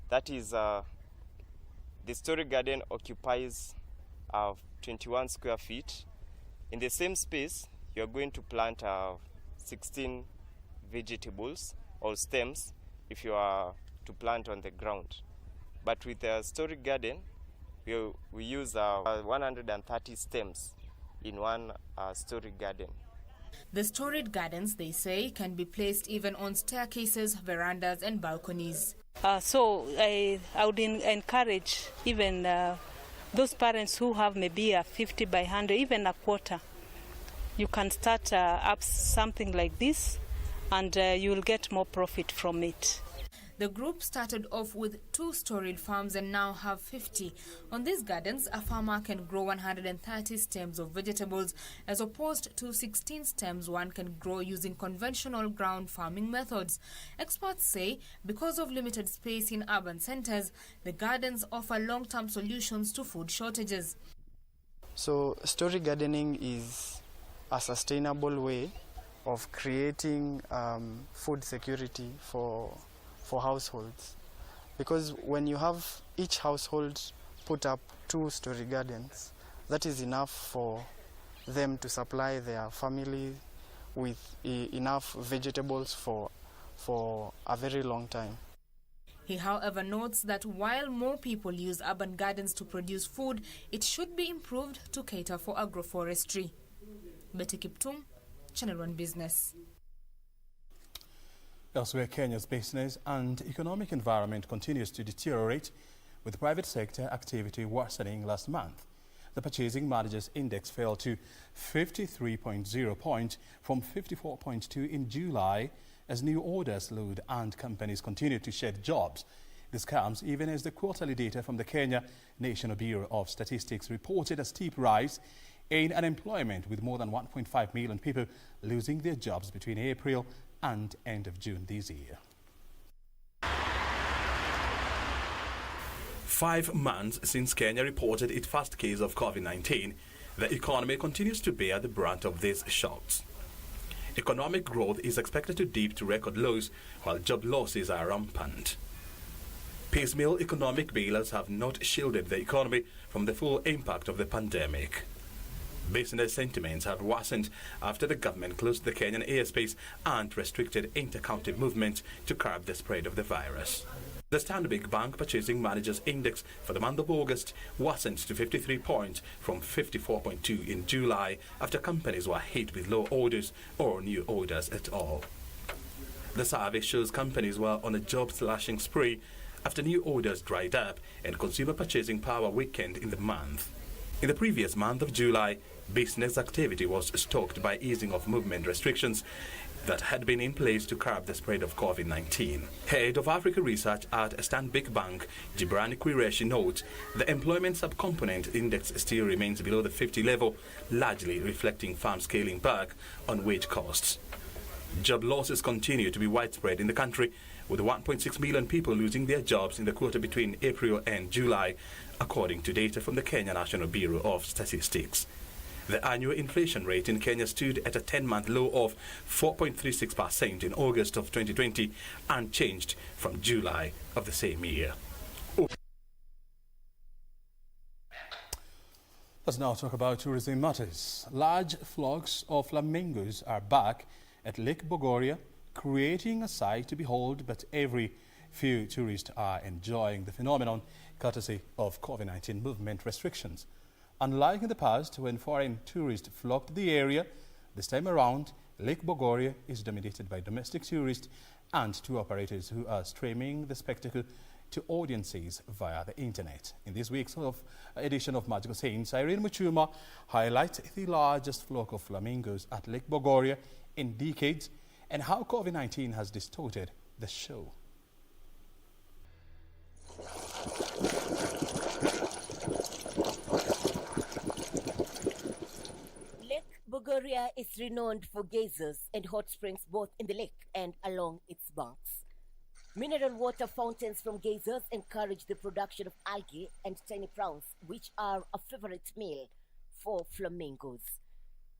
That is, the storied garden occupies 21 square feet. In the same space, you are going to plant 16 vegetables or stems if you are to plant on the ground. But with a storied garden, we use 130 stems in one storied garden. The storied gardens, they say, can be placed even on staircases, verandas and balconies. So I would encourage even those parents who have maybe a 50 by 100, even a quarter, you can start up something like this, and you will get more profit from it. The group started off with 2-storied farms and now have 50. On these gardens, a farmer can grow 130 stems of vegetables as opposed to 16 stems one can grow using conventional ground farming methods. Experts say because of limited space in urban centers, the gardens offer long-term solutions to food shortages. So story gardening is a sustainable way of creating food security for households, because when you have each household put up 2-story gardens, that is enough for them to supply their family with enough vegetables for a very long time. He, however, notes that while more people use urban gardens to produce food, it should be improved to cater for agroforestry. Betty Kiptum, Channel 1 Business. Elsewhere, Kenya's business and economic environment continues to deteriorate, with private sector activity worsening last month. The Purchasing Managers Index fell to 53.0 point from 54.2 in July as new orders slowed and companies continued to shed jobs. This comes even as the quarterly data from the Kenya National Bureau of Statistics reported a steep rise in unemployment, with more than 1.5 million people losing their jobs between April and end of June this year. 5 months since Kenya reported its first case of COVID-19, the economy continues to bear the brunt of these shocks. Economic growth is expected to dip to record lows, while job losses are rampant. Piecemeal economic bailouts have not shielded the economy from the full impact of the pandemic. Business sentiments have worsened after the government closed the Kenyan airspace and restricted inter-county movement to curb the spread of the virus. The Stanbic Bank Purchasing Managers Index for the month of August worsened to 53 points from 54.2 in July after companies were hit with low orders or new orders at all. The survey shows companies were on a job-slashing spree after new orders dried up and consumer purchasing power weakened in the month. In the previous month of July, business activity was stoked by easing of movement restrictions that had been in place to curb the spread of COVID-19. Head of Africa Research at Stanbic Bank, Gibran Quireshi, notes the employment subcomponent index still remains below the 50 level, largely reflecting firms scaling back on wage costs. Job losses continue to be widespread in the country, with 1.6 million people losing their jobs in the quarter between April and July, according to data from the Kenya National Bureau of Statistics. The annual inflation rate in Kenya stood at a 10-month low of 4.36% in August of 2020, unchanged from July of the same year. Let's now talk about tourism matters. Large flocks of flamingos are back at Lake Bogoria, creating a sight to behold, but every few tourists are enjoying the phenomenon courtesy of COVID-19 movement restrictions. Unlike in the past, when foreign tourists flocked to the area, this time around, Lake Bogoria is dominated by domestic tourists and tour operators who are streaming the spectacle to audiences via the internet. In this week's edition of Magical Scenes, Irene Muchuma highlights the largest flock of flamingos at Lake Bogoria in decades and how COVID-19 has distorted the show. Bogoria is renowned for geysers and hot springs both in the lake and along its banks. Mineral water fountains from geysers encourage the production of algae and tiny prawns, which are a favorite meal for flamingos.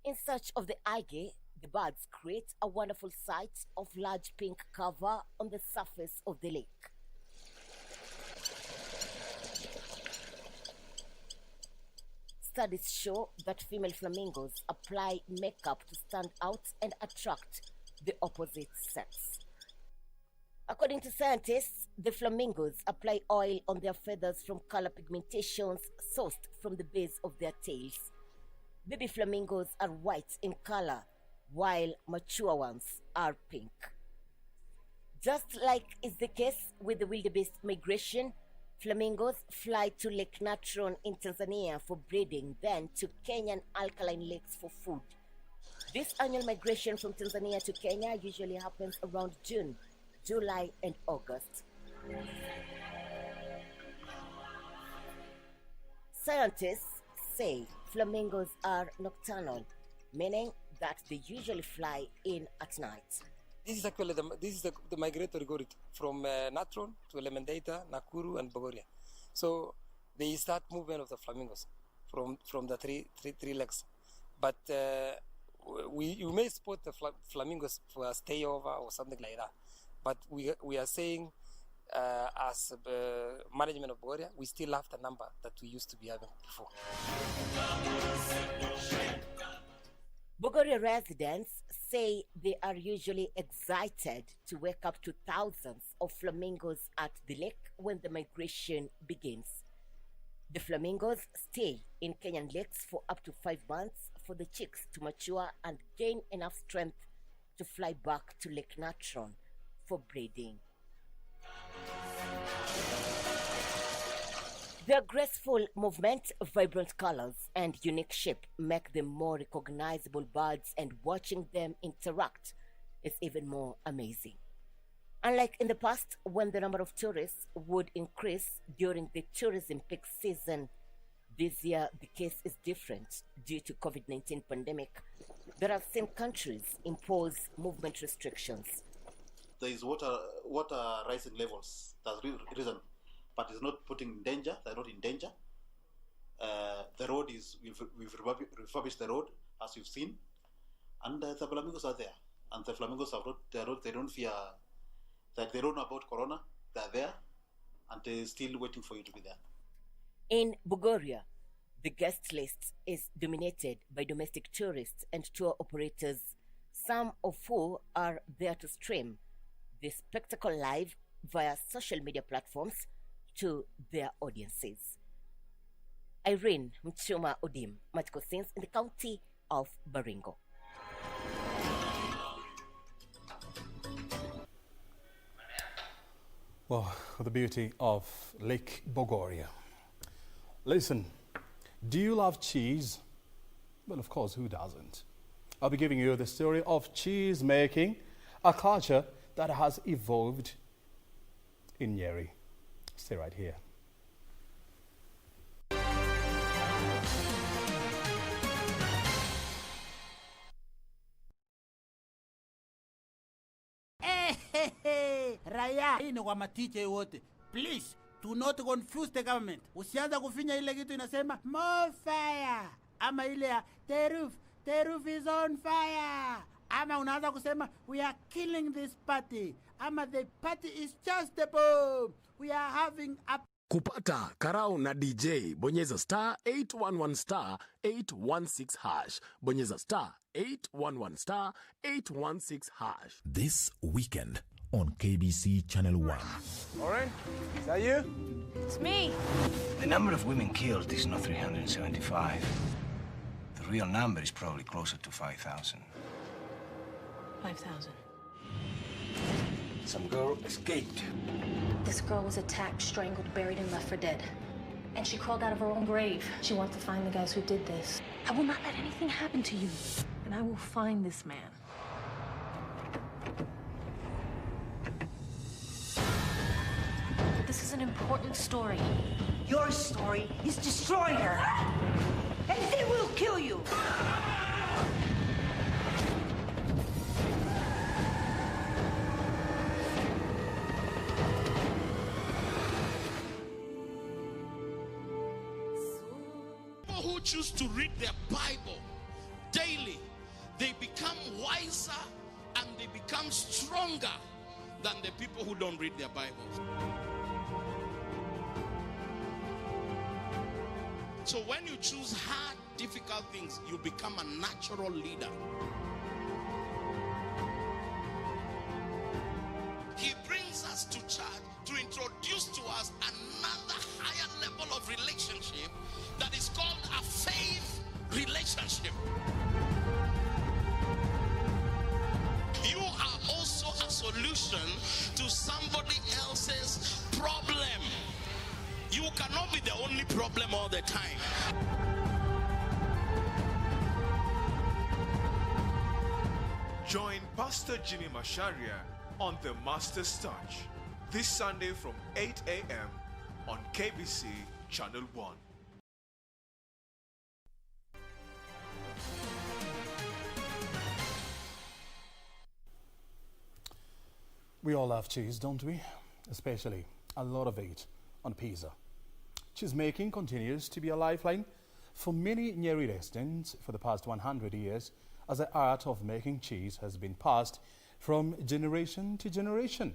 In search of the algae, the birds create a wonderful sight of large pink cover on the surface of the lake. Studies show that female flamingos apply makeup to stand out and attract the opposite sex. According to scientists, the flamingos apply oil on their feathers from color pigmentations sourced from the base of their tails. Baby flamingos are white in color, while mature ones are pink. Just like is the case with the wildebeest migration, flamingos fly to Lake Natron in Tanzania for breeding, then to Kenyan alkaline lakes for food. This annual migration from Tanzania to Kenya usually happens around June, July, and August. Scientists say flamingos are nocturnal, meaning that they usually fly in at night. This is actually the migratory route from Natron to Elementaita, Nakuru, and Bogoria. So they start movement of the flamingos from the three legs. But you may spot the flamingos for a stayover or something like that. But we are saying, as management of Bogoria, we still have the number that we used to be having before. Bogoria residents say they are usually excited to wake up to thousands of flamingos at the lake when the migration begins. The flamingos stay in Kenyan lakes for up to 5 months for the chicks to mature and gain enough strength to fly back to Lake Natron for breeding. Their graceful movement, vibrant colors, and unique shape make them more recognizable birds, and watching them interact is even more amazing. Unlike in the past, when the number of tourists would increase during the tourism peak season, this year the case is different due to COVID-19 pandemic. There have seen countries impose movement restrictions. There is water rising levels. That's risen, but it's not putting in danger. They're not in danger. The road we've refurbished the road, as you've seen, and the flamingos are there. And the flamingos they don't fear, that they don't know about corona. They're there, and they're still waiting for you to be there. In Bogoria, the guest list is dominated by domestic tourists and tour operators, some of who are there to stream the spectacle live via social media platforms to their audiences. Irene Mchuma Odim, Magical Scenes in the county of Baringo. Well, the beauty of Lake Bogoria. Listen, do you love cheese? Well, of course, who doesn't? I'll be giving you the story of cheese making, a culture that has evolved in Nyeri. Stay right here. Raya, hii ni kwa matiche wote. Please, do not confuse the government. Usianza kufinya ile kitu inasema more fire. Ama ile ya the roof is on fire. Ama unaanza kusema we are killing this party. Ama the party is just a bomb. We are having a... Kupata Karau na DJ, bonyeza star 811 star 816 hash. Bonyeza star 811 star 816 hash. This weekend on KBC Channel 1. Obrien, is that you? It's me. The number of women killed is not 375. The real number is probably closer to 5,000. 5,000. Some girl escaped. This girl was attacked, strangled, buried, and left for dead. And she crawled out of her own grave. She wants to find the guys who did this. I will not let anything happen to you. And I will find this man. This is an important story. Your story is destroy her. And they will kill you. People who choose to read their Bible daily, they become wiser and they become stronger than the people who don't read their Bibles. So when you choose hard, difficult things, you become a natural leader. He brings us to church to introduce to us another higher level of relationship that is called a faith relationship. You are also a solution to somebody else's problem. You cannot be the only problem all the time. Join Pastor Jimmy Masharia on The Master's Touch this Sunday from 8 a.m. on KBC Channel 1. We all love cheese, don't we? Especially a lot of it on pizza. Cheese making continues to be a lifeline for many Nyeri residents for the past 100 years, as the art of making cheese has been passed from generation to generation.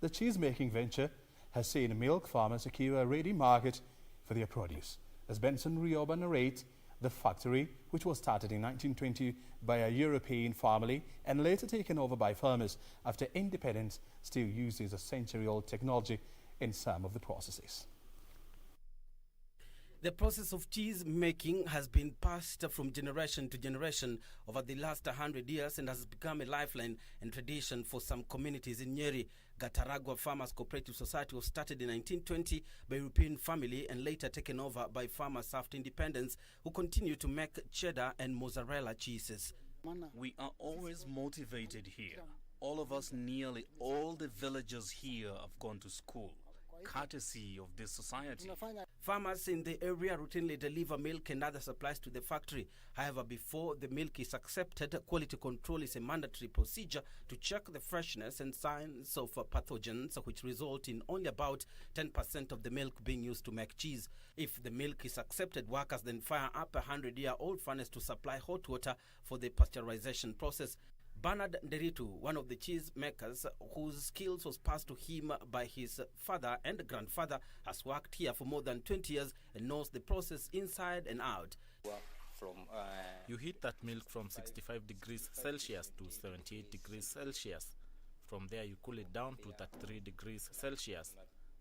The cheese-making venture has seen milk farmers secure a ready market for their produce. As Benson Rioba narrates, the factory, which was started in 1920 by a European family and later taken over by farmers after independence, still uses a century-old technology in some of the processes. The process of cheese making has been passed from generation to generation over the last 100 years and has become a lifeline and tradition for some communities in Nyeri. Gataragua Farmers Cooperative Society was started in 1920 by a European family and later taken over by farmers after independence, who continue to make cheddar and mozzarella cheeses. We are always motivated here. All of us, nearly all the villagers here have gone to school, courtesy of this society. Farmers in the area routinely deliver milk and other supplies to the factory. However, before the milk is accepted, quality control is a mandatory procedure to check the freshness and signs of pathogens, which result in only about 10% of the milk being used to make cheese. If the milk is accepted, workers then fire up a 100-year-old furnace to supply hot water for the pasteurization process. Bernard Nderitu, one of the cheese makers whose skills was passed to him by his father and grandfather, has worked here for more than 20 years and knows the process inside and out. You heat that milk from 65 degrees Celsius to 78 degrees Celsius. From there you cool it down to 33 degrees Celsius.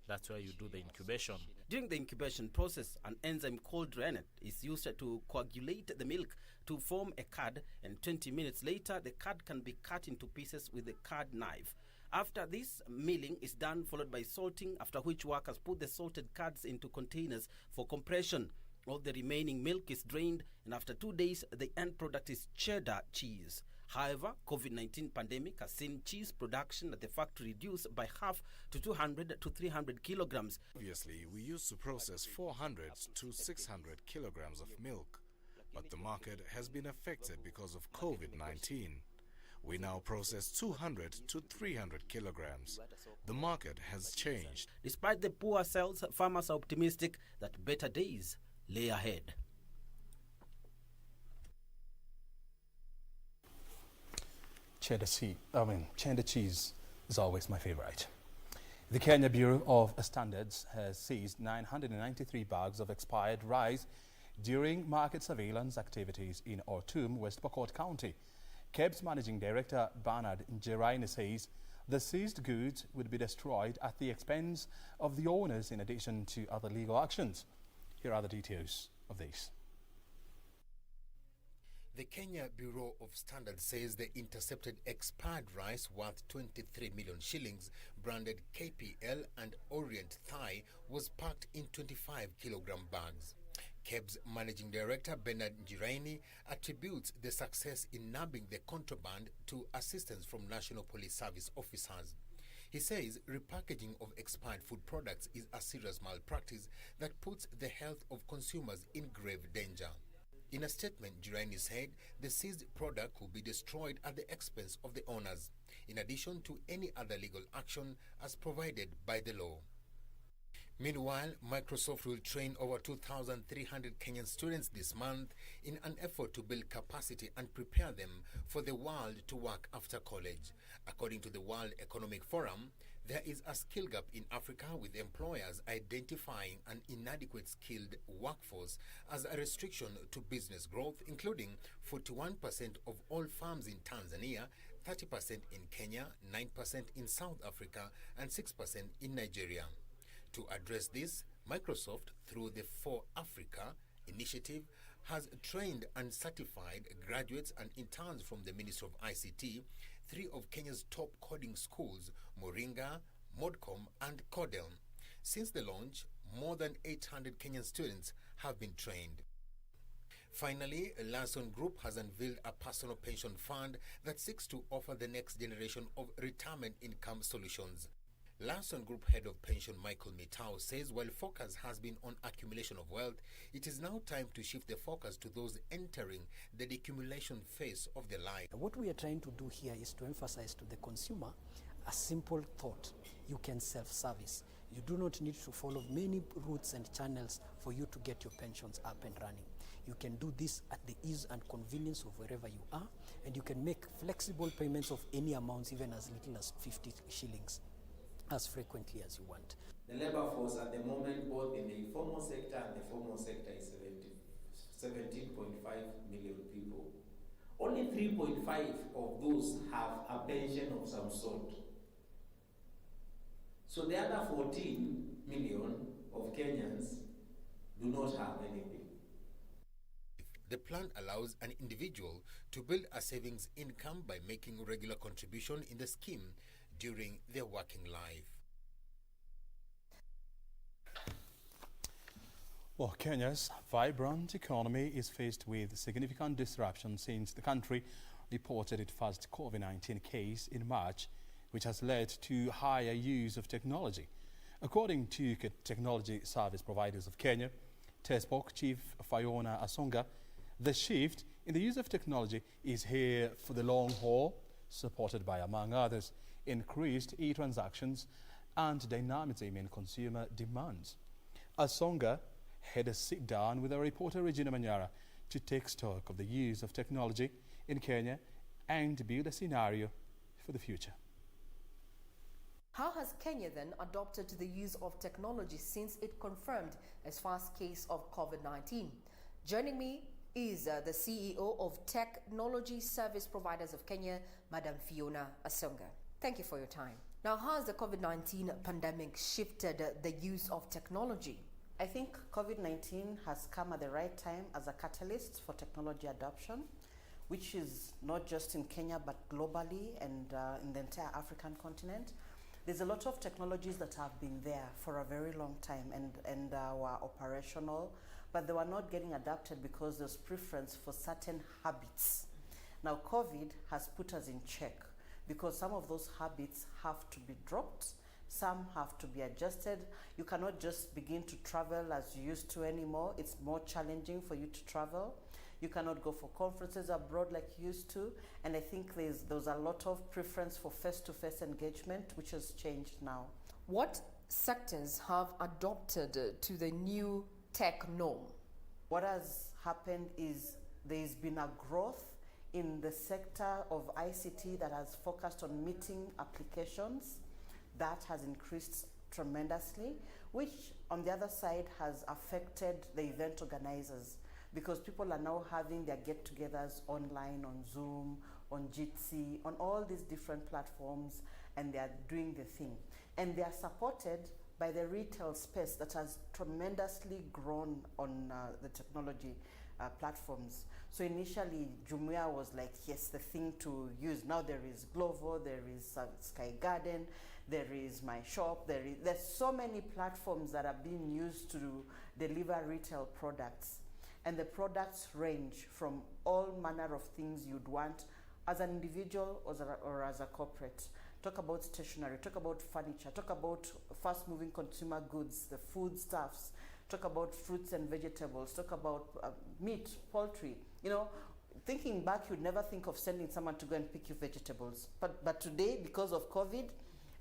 That's where you do the incubation. During the incubation process, an enzyme called rennet is used to coagulate the milk to form a curd, and 20 minutes later, the curd can be cut into pieces with a curd knife. After this, milling is done, followed by salting, after which workers put the salted curds into containers for compression. All the remaining milk is drained, and after 2 days, the end product is cheddar cheese. However, COVID-19 pandemic has seen cheese production at the factory reduced by half to 200 to 300 kilograms. Previously, we used to process 400 to 600 kilograms of milk, but the market has been affected because of COVID-19. We now process 200 to 300 kilograms. The market has changed. Despite the poor sales, farmers are optimistic that better days lay ahead. Cheddar cheese is always my favorite. The Kenya Bureau of Standards has seized 993 bags of expired rice during market surveillance activities in Ortum, West Pokot County. KEBS Managing Director Bernard Njeraine says the seized goods would be destroyed at the expense of the owners in addition to other legal actions. Here are the details of this. The Kenya Bureau of Standards says the intercepted expired rice worth 23 million shillings, branded KPL and Orient Thai, was packed in 25 kilogram bags. KEBS Managing Director Bernard Njeraine attributes the success in nabbing the contraband to assistance from National Police Service officers. He says repackaging of expired food products is a serious malpractice that puts the health of consumers in grave danger. In a statement, Njeraine said the seized product will be destroyed at the expense of the owners, in addition to any other legal action as provided by the law. Meanwhile, Microsoft will train over 2,300 Kenyan students this month in an effort to build capacity and prepare them for the world to work after college. According to the World Economic Forum, there is a skill gap in Africa, with employers identifying an inadequate skilled workforce as a restriction to business growth, including 41% of all firms in Tanzania, 30% in Kenya, 9% in South Africa, and 6% in Nigeria. To address this, Microsoft, through the For Africa initiative, has trained and certified graduates and interns from the Ministry of ICT, 3 of Kenya's top coding schools, Moringa, Modcom, and Codel. Since the launch, more than 800 Kenyan students have been trained. Finally, Lanson Group has unveiled a personal pension fund that seeks to offer the next generation of retirement income solutions. Lanson Group Head of Pension Michael Mitao says while focus has been on accumulation of wealth, it is now time to shift the focus to those entering the decumulation phase of their life. What we are trying to do here is to emphasize to the consumer a simple thought. You can self-service. You do not need to follow many routes and channels for you to get your pensions up and running. You can do this at the ease and convenience of wherever you are, and you can make flexible payments of any amounts, even as little as 50 shillings, as frequently as you want. The labor force at the moment, both in the informal sector and the formal sector, is 17.5 million people. Only 3.5 of those have a pension of some sort. So the other 14 million of Kenyans do not have anything. The plan allows an individual to build a savings income by making regular contribution in the scheme during their working life. Well, Kenya's vibrant economy is faced with significant disruption since the country reported its first COVID-19 case in March, which has led to higher use of technology. According to Technology Service Providers of Kenya, TESPOC Chief Fiona Asonga, the shift in the use of technology is here for the long haul, supported by, among others, increased e-transactions and dynamism in consumer demands. Asonga had a sit-down with our reporter Regina Manyara to take stock of the use of technology in Kenya and build a scenario for the future. How has Kenya then adopted to the use of technology since it confirmed its first case of COVID-19? Joining me is the CEO of Technology Service Providers of Kenya, Madam Fiona Asonga. Thank you for your time. Now, how has the COVID-19 pandemic shifted the use of technology? I think COVID-19 has come at the right time as a catalyst for technology adoption, which is not just in Kenya but globally and in the entire African continent. There's a lot of technologies that have been there for a very long time and were operational, but they were not getting adapted because there's preference for certain habits. Now, COVID has put us in check because some of those habits have to be dropped, some have to be adjusted. You cannot just begin to travel as you used to anymore. It's more challenging for you to travel. You cannot go for conferences abroad like you used to. And I think there's a lot of preference for face-to-face engagement, which has changed now. What sectors have adopted to the new tech norm? What has happened is there's been a growth in the sector of ICT that has focused on meeting applications. That has increased tremendously, which on the other side has affected the event organizers because people are now having their get-togethers online, on Zoom, on Jitsi, on all these different platforms, and they are doing the thing. And they are supported by the retail space that has tremendously grown on the technology platforms. So initially, Jumuia was like, yes, the thing to use. Now there is Glovo, there is Sky Garden, there is My Shop, there's so many platforms that are being used to deliver retail products. And the products range from all manner of things you'd want as an individual or as a corporate. Talk about stationery, talk about furniture, talk about fast-moving consumer goods, the foodstuffs, talk about fruits and vegetables, talk about meat, poultry. You know, thinking back, you'd never think of sending someone to go and pick you vegetables. But today, because of COVID,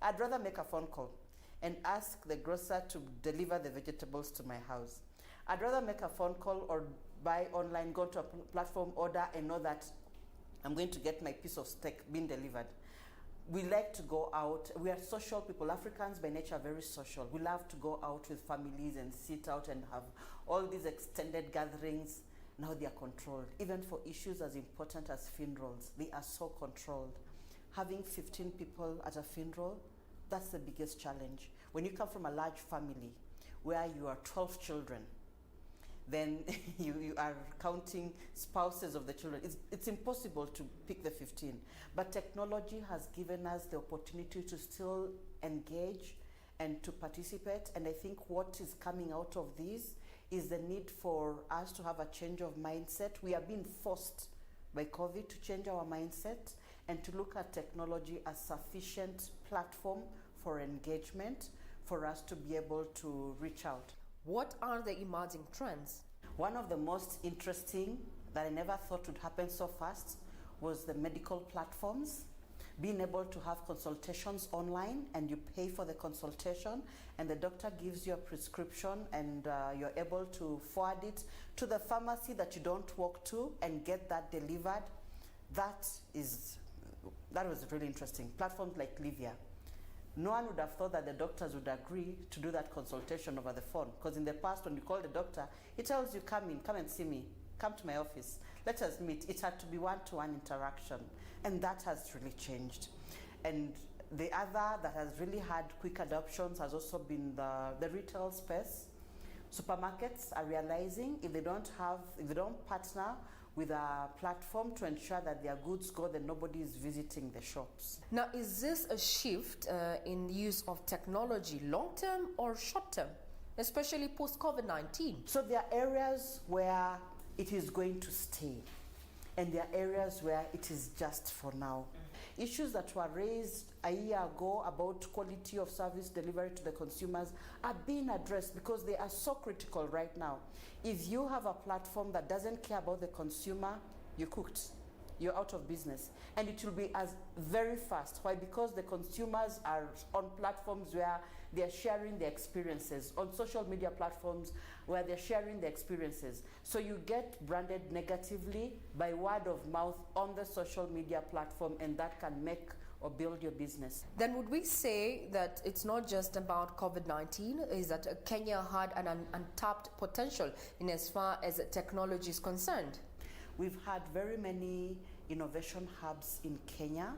I'd rather make a phone call and ask the grocer to deliver the vegetables to my house. I'd rather make a phone call or buy online, go to a platform, order, and know that I'm going to get my piece of steak being delivered. We like to go out. We are social people. Africans by nature are very social. We love to go out with families and sit out and have all these extended gatherings. Now they are controlled. Even for issues as important as funerals, they are so controlled. Having 15 people at a funeral, that's the biggest challenge. When you come from a large family where you are 12 children, then you are counting spouses of the children. It's impossible to pick the 15. But technology has given us the opportunity to still engage and to participate. And I think what is coming out of this is the need for us to have a change of mindset. We are being forced by COVID to change our mindset and to look at technology as sufficient platform for engagement for us to be able to reach out. What are the emerging trends? One of the most interesting that I never thought would happen so fast was the medical platforms. Being able to have consultations online and you pay for the consultation and the doctor gives you a prescription and you're able to forward it to the pharmacy that you don't walk to and get that delivered. That was really interesting. Platforms like Livia. No one would have thought that the doctors would agree to do that consultation over the phone, because in the past when you call the doctor, he tells you, come in, come and see me, come to my office, let us meet. It had to be one-to-one interaction, and that has really changed. And the other that has really had quick adoptions has also been the retail space. Supermarkets are realizing if they don't partner with a platform to ensure that their goods go, then nobody is visiting the shops. Now, is this a shift in use of technology long-term or short-term, especially post-COVID-19? So there are areas where it is going to stay, and there are areas where it is just for now. Issues that were raised a year ago about quality of service delivery to the consumers are being addressed because they are so critical right now. If you have a platform that doesn't care about the consumer, you're cooked. You're out of business. And it will be as very fast. Why? Because the consumers are on platforms where they're sharing their experiences, on social media platforms where they're sharing their experiences. So you get branded negatively by word of mouth on the social media platform, and that can make or build your business. Then would we say that it's not just about COVID-19, is that Kenya had an untapped potential in as far as technology is concerned? We've had very many innovation hubs in Kenya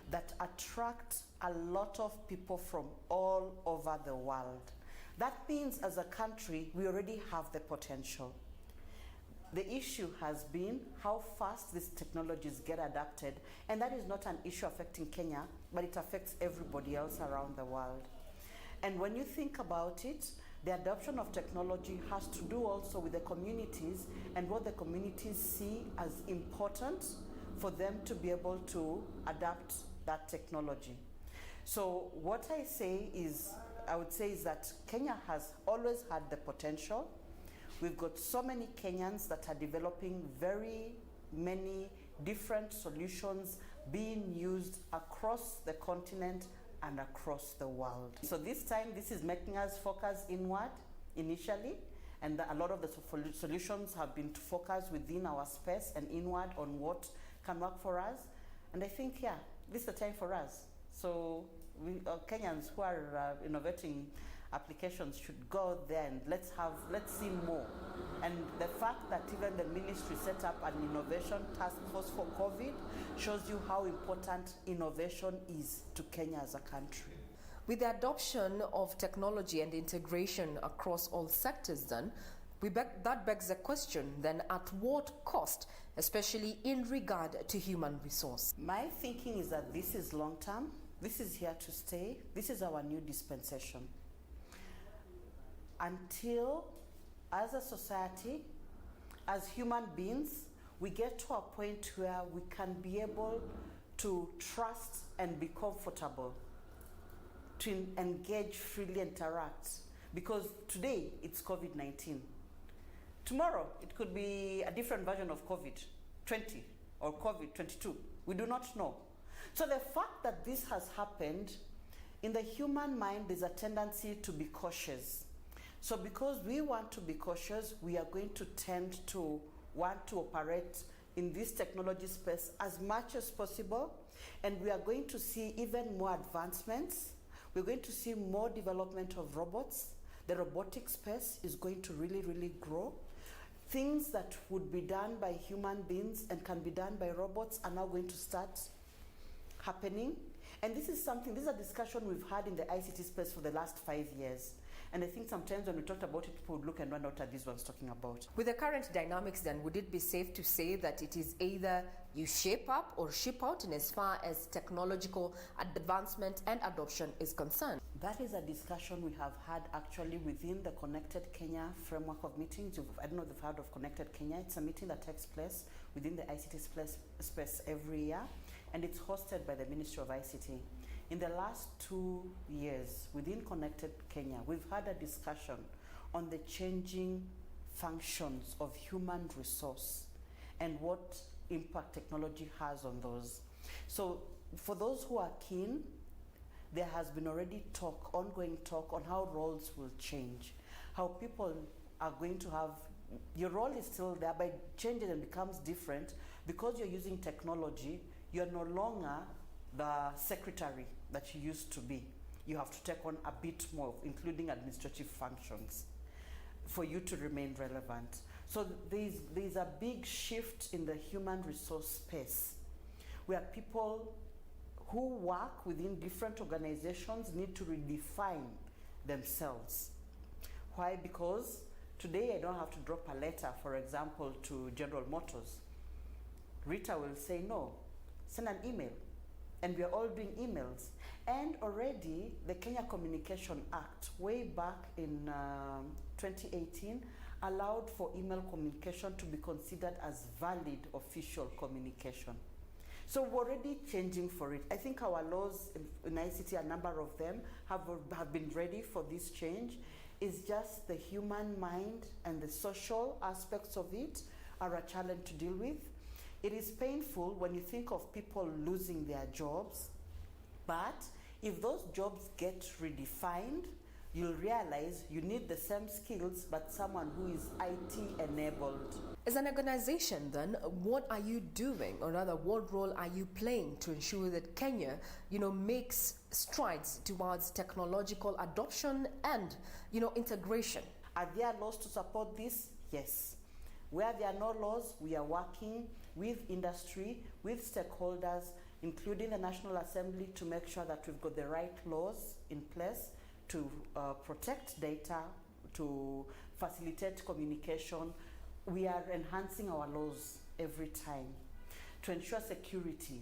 that attract a lot of people from all over the world. That means as a country, we already have the potential. The issue has been how fast these technologies get adapted, and that is not an issue affecting Kenya, but it affects everybody else around the world. And when you think about it, the adoption of technology has to do also with the communities and what the communities see as important for them to be able to adapt that technology. So what I would say is that Kenya has always had the potential. We've got so many Kenyans that are developing very many different solutions being used across the continent and across the world. So this time, this is making us focus inward initially, and a lot of the solutions have been to focus within our space and inward on what can work for us. And I think, yeah, this is the time for us. So Kenyans who are innovating applications should go there and let's see more. And the fact that even the ministry set up an innovation task force for COVID shows you how important innovation is to Kenya as a country. With the adoption of technology and integration across all sectors then, that begs the question then, at what cost, especially in regard to human resource? My thinking is that this is long term. This is here to stay. This is our new dispensation. Until, as a society, as human beings, we get to a point where we can be able to trust and be comfortable, to engage, freely interact. Because today, it's COVID-19. Tomorrow, it could be a different version of COVID-20 or COVID-22. We do not know. So the fact that this has happened, in the human mind, there's a tendency to be cautious. So because we want to be cautious, we are going to tend to want to operate in this technology space as much as possible, and we are going to see even more advancements. We're going to see more development of robots. The robotic space is going to really, really grow. Things that would be done by human beings and can be done by robots are now going to start happening. And this is a discussion we've had in the ICT space for the last 5 years. And I think sometimes when we talked about it, people would look and wonder what are these ones talking about. With the current dynamics then, would it be safe to say that it is either you shape up or ship out in as far as technological advancement and adoption is concerned? That is a discussion we have had actually within the Connected Kenya framework of meetings. I don't know if you've heard of Connected Kenya. It's a meeting that takes place within the ICT space every year, and it's hosted by the Ministry of ICT. In the last 2 years, within Connected Kenya, we've had a discussion on the changing functions of human resource and what impact technology has on those. So for those who are keen, there has been already ongoing talk on how roles will change, how people are going to have, your role is still there, but it changes and becomes different because you're using technology. You're no longer the secretary that you used to be. You have to take on a bit more, including administrative functions, for you to remain relevant. So there's a big shift in the human resource space where people who work within different organizations need to redefine themselves. Why? Because today I don't have to drop a letter, for example, to General Motors. Rita will say, no, send an email. And we are all doing emails. And already the Kenya Communication Act, way back in 2018, allowed for email communication to be considered as valid official communication. So we're already changing for it. I think our laws in ICT, a number of them, have been ready for this change. It's just the human mind and the social aspects of it are a challenge to deal with. It is painful when you think of people losing their jobs, but if those jobs get redefined, you'll realize you need the same skills, but someone who is IT enabled. As an organization then, what are you doing, or rather what role are you playing to ensure that Kenya, makes strides towards technological adoption and, integration? Are there laws to support this? Yes. Where there are no laws, we are working with industry, with stakeholders, including the National Assembly, to make sure that we've got the right laws in place to protect data, to facilitate communication. We are enhancing our laws every time to ensure security.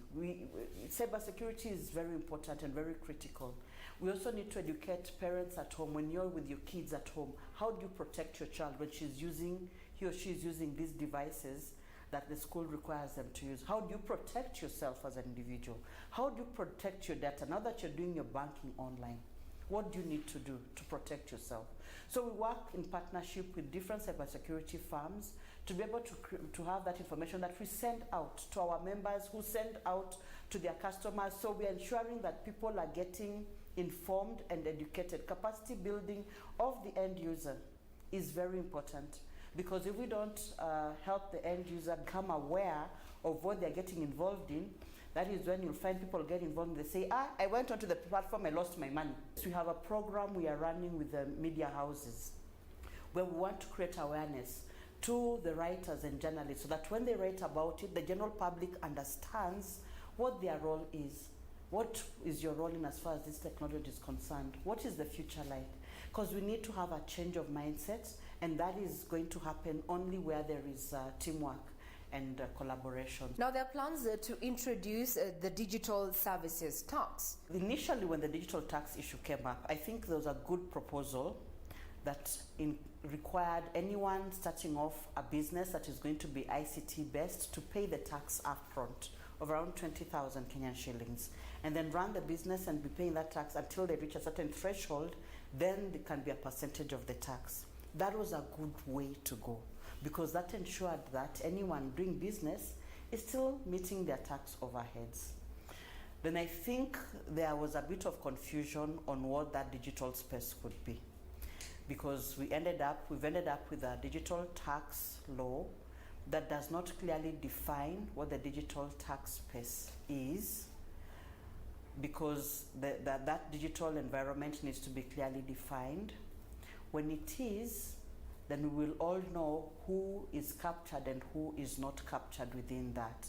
Cyber security is very important and very critical. We also need to educate parents at home. When you're with your kids at home, how do you protect your child when he or she is using these devices that the school requires them to use? How do you protect yourself as an individual? How do you protect your data now that you're doing your banking online? What do you need to do to protect yourself? So we work in partnership with different cybersecurity firms to be able to have that information that we send out to our members, who send out to their customers. So we are ensuring that people are getting informed and educated. Capacity building of the end user is very important, because if we don't help the end user become aware of what they're getting involved in, that is when you'll find people get involved and they say, I went onto the platform, I lost my money. So we have a program we are running with the media houses where we want to create awareness to the writers and journalists so that when they write about it, the general public understands what their role is. What is your role in as far as this technology is concerned? What is the future like? Because we need to have a change of mindset, and that is going to happen only where there is teamwork and collaboration. Now, there are plans to introduce the digital services tax. Initially, when the digital tax issue came up, I think there was a good proposal that required anyone starting off a business that is going to be ICT based to pay the tax upfront of around 20,000 Kenyan shillings, and then run the business and be paying that tax until they reach a certain threshold. Then there can be a percentage of the tax. That was a good way to go, because that ensured that anyone doing business is still meeting their tax overheads. Then I think there was a bit of confusion on what that digital space could be, because we've ended up with a digital tax law that does not clearly define what the digital tax space is, because that digital environment needs to be clearly defined. When it is, then we will all know who is captured and who is not captured within that.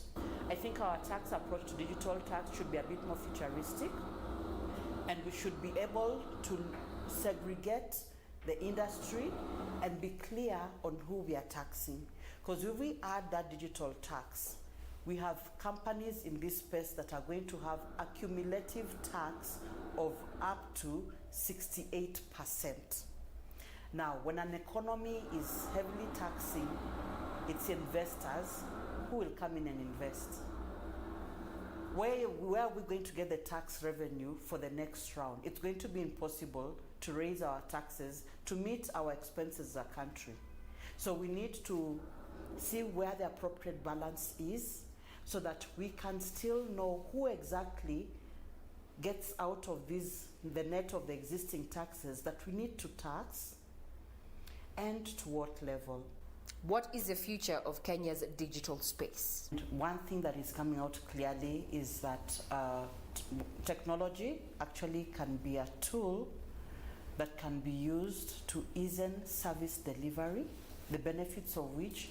I think our tax approach to digital tax should be a bit more futuristic, and we should be able to segregate the industry and be clear on who we are taxing. Because if we add that digital tax, we have companies in this space that are going to have a cumulative tax of up to 68%. Now, when an economy is heavily taxing its investors, who will come in and invest? Where are we going to get the tax revenue for the next round? It's going to be impossible to raise our taxes to meet our expenses as a country. So we need to see where the appropriate balance is so that we can still know who exactly gets out of the net of the existing taxes that we need to tax and to what level. What is the future of Kenya's digital space? One thing that is coming out clearly is that technology actually can be a tool that can be used to ease service delivery, the benefits of which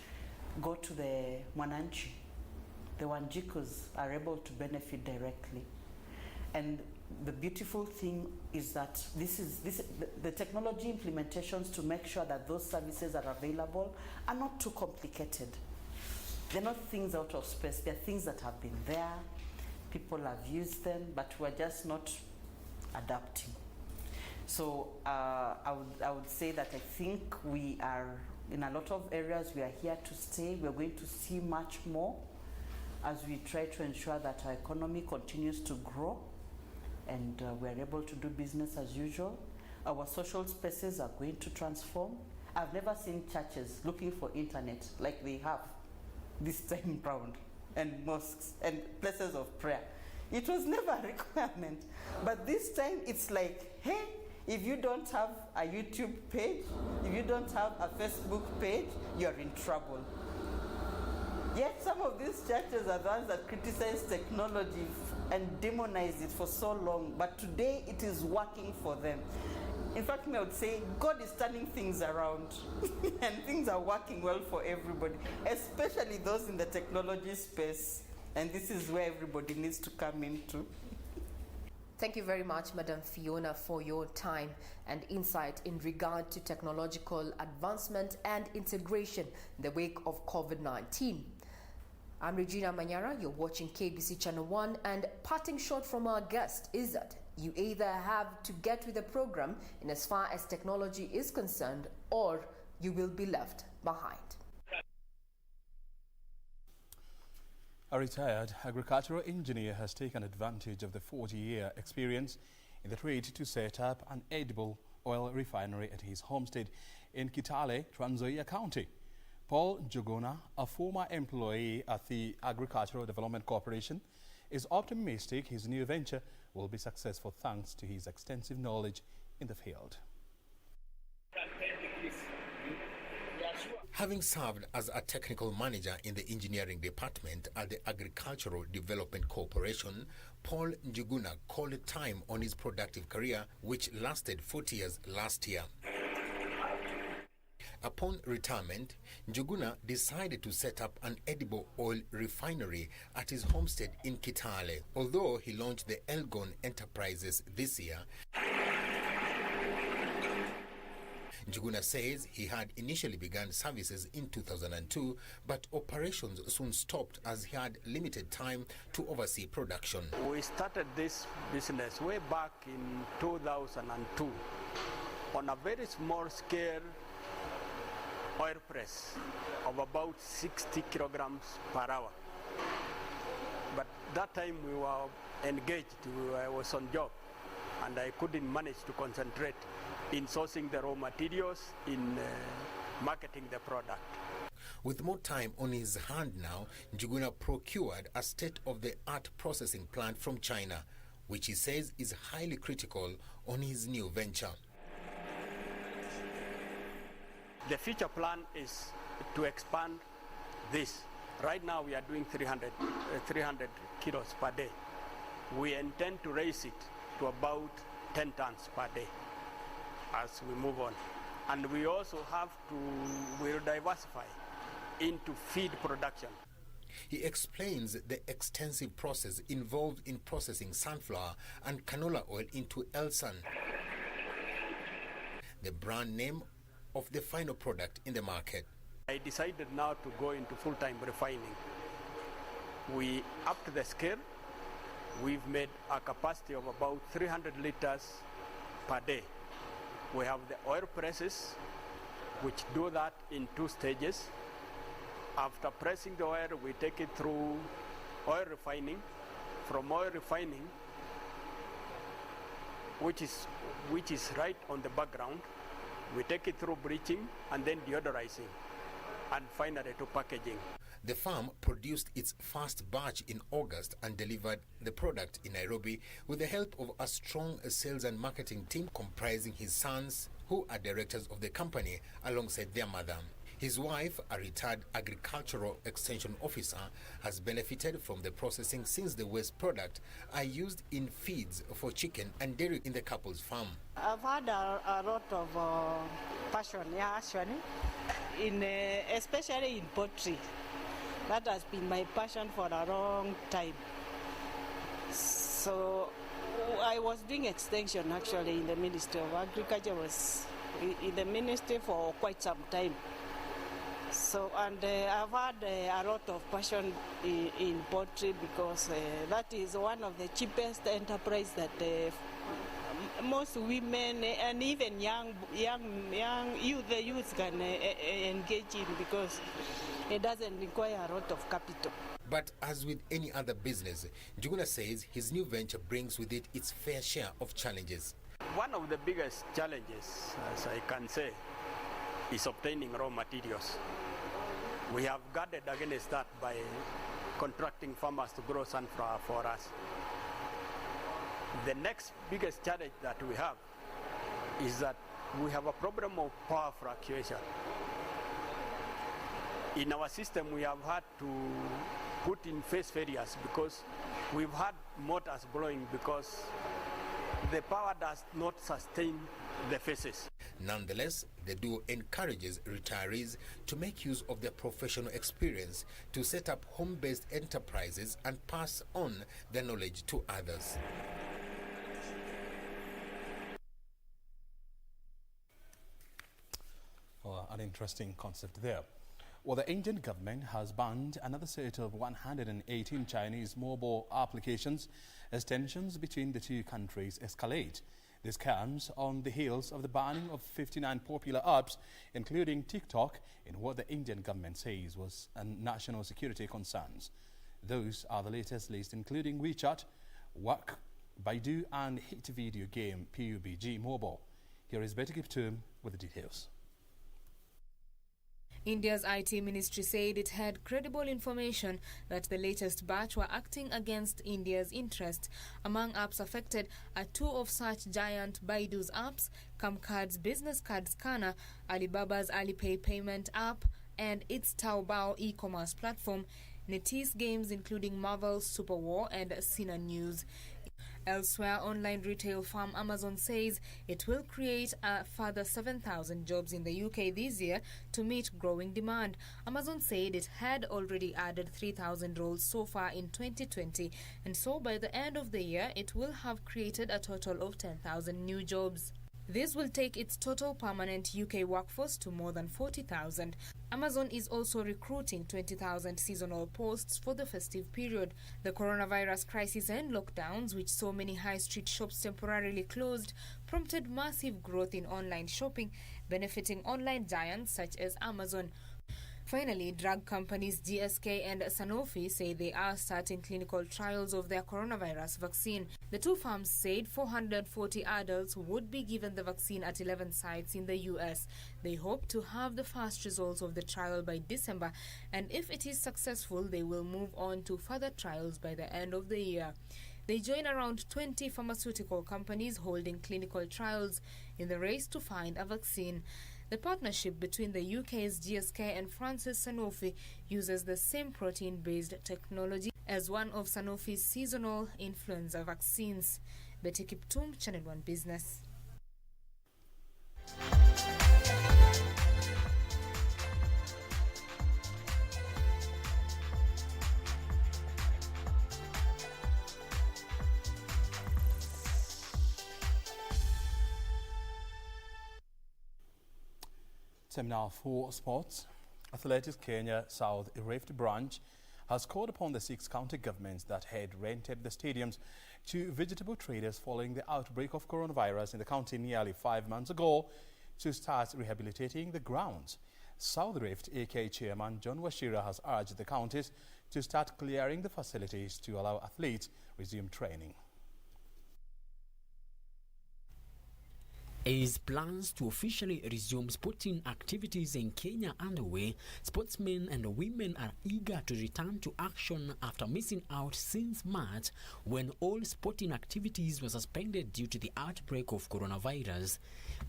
go to the Mwananchi. The Wanjikus are able to benefit directly. And the beautiful thing is that the technology implementations to make sure that those services are available are not too complicated. They're not things out of space. They're things that have been there. People have used them, but we're just not adapting. So I would say that I think we are, in a lot of areas, we are here to stay. We're going to see much more as we try to ensure that our economy continues to grow and we're able to do business as usual. Our social spaces are going to transform. I've never seen churches looking for internet like they have this time round, and mosques and places of prayer. It was never a requirement. But this time it's like, hey, if you don't have a YouTube page, if you don't have a Facebook page, you're in trouble. Yet some of these churches are the ones that criticize technology and demonize it for so long, but today it is working for them. In fact, I would say God is turning things around and things are working well for everybody, especially those in the technology space. And this is where everybody needs to come into. Thank you very much, Madam Fiona, for your time and insight in regard to technological advancement and integration in the wake of COVID-19. I'm Regina Manyara, you're watching KBC Channel 1, and parting shot from our guest is that you either have to get with the program in as far as technology is concerned, or you will be left behind. A retired agricultural engineer has taken advantage of the 40-year experience in the trade to set up an edible oil refinery at his homestead in Kitale, Trans Nzoia County. Paul Njuguna, a former employee at the Agricultural Development Corporation, is optimistic his new venture will be successful thanks to his extensive knowledge in the field. Having served as a technical manager in the engineering department at the Agricultural Development Corporation, Paul Njuguna called time on his productive career, which lasted 40 years last year. Upon retirement, Njuguna decided to set up an edible oil refinery at his homestead in Kitale. Although he launched the Elgon Enterprises this year, Njuguna says he had initially begun services in 2002, but operations soon stopped as he had limited time to oversee production. We started this business way back in 2002 on a very small scale oil press of about 60 kilograms per hour. But that time we were engaged, I was on job, and I couldn't manage to concentrate in sourcing the raw materials, in marketing the product. With more time on his hand now, Njuguna procured a state-of-the-art processing plant from China, which he says is highly critical on his new venture. The future plan is to expand this. Right now we are doing 300 kilos per day. We intend to raise it to about 10 tons per day as we move on. And we also have to, we'll diversify into feed production. He explains the extensive process involved in processing sunflower and canola oil into Elsan, the brand name of the final product in the market. I decided now to go into full-time refining. we upped the scale. We've made a capacity of about 300 liters per day. We have the oil presses, which do that in 2 stages. After pressing the oil, we take it through oil refining. From oil refining, which is right on the background, we take it through bleaching and then deodorizing, and finally to packaging. The farm produced its first batch in August and delivered the product in Nairobi with the help of a strong sales and marketing team comprising his sons, who are directors of the company, alongside their mother. His wife, a retired agricultural extension officer, has benefited from the processing since the waste product are used in feeds for chicken and dairy in the couple's farm. I've had a lot of passion, actually, especially in poultry. That has been my passion for a long time. So I was doing extension actually in the Ministry of Agriculture. I was in the ministry for quite some time. So, and I've had a lot of passion in poultry because that is one of the cheapest enterprise that most women and even young youth can engage in because it doesn't require a lot of capital. But as with any other business, Njuguna says his new venture brings with it its fair share of challenges. One of the biggest challenges, as I can say, is obtaining raw materials. We have guarded against that by contracting farmers to grow sunflower for us. The next biggest challenge that we have is that we have a problem of power fluctuation. In our system, we have had to put in phase failures because we've had motors blowing because the power does not sustain the phases. Nonetheless, the duo encourages retirees to make use of their professional experience to set up home-based enterprises and pass on their knowledge to others. Well, an interesting concept there. Well, the Indian government has banned another set of 118 Chinese mobile applications as tensions between the two countries escalate. This comes on the heels of the banning of 59 popular apps, including TikTok, in what the Indian government says was a national security concerns. Those are the latest list, including WeChat, Wak, Baidu, and hit video game PUBG Mobile. Here is Betty Kiptum with the details. India's IT ministry said it had credible information that the latest batch were acting against India's interest. Among apps affected are 2 of such giant Baidu's apps, Camcard's business card scanner, Alibaba's Alipay payment app, and its Taobao e-commerce platform, NetEase games including Marvel's Super War and Sina News. Elsewhere, online retail firm Amazon says it will create a further 7,000 jobs in the UK this year to meet growing demand. Amazon said it had already added 3,000 roles so far in 2020, and so by the end of the year it will have created a total of 10,000 new jobs. This will take its total permanent UK workforce to more than 40,000. Amazon is also recruiting 20,000 seasonal posts for the festive period. The coronavirus crisis and lockdowns, which saw many high street shops temporarily closed, prompted massive growth in online shopping, benefiting online giants such as Amazon. Finally, drug companies GSK and Sanofi say they are starting clinical trials of their coronavirus vaccine. The two firms said 440 adults would be given the vaccine at 11 sites in the US. They hope to have the first results of the trial by December, and if it is successful, they will move on to further trials by the end of the year. They join around 20 pharmaceutical companies holding clinical trials in the race to find a vaccine. The partnership between the UK's GSK and France's Sanofi uses the same protein-based technology as one of Sanofi's seasonal influenza vaccines. Betty Kiptum, Channel 1 Business. Time now for sports. Athletics Kenya South Rift branch has called upon the 6 county governments that had rented the stadiums to vegetable traders following the outbreak of coronavirus in the county nearly 5 months ago to start rehabilitating the grounds. South Rift AK Chairman John Washira has urged the counties to start clearing the facilities to allow athletes resume training. As plans to officially resume sporting activities in Kenya underway, sportsmen and women are eager to return to action after missing out since March, when all sporting activities were suspended due to the outbreak of coronavirus.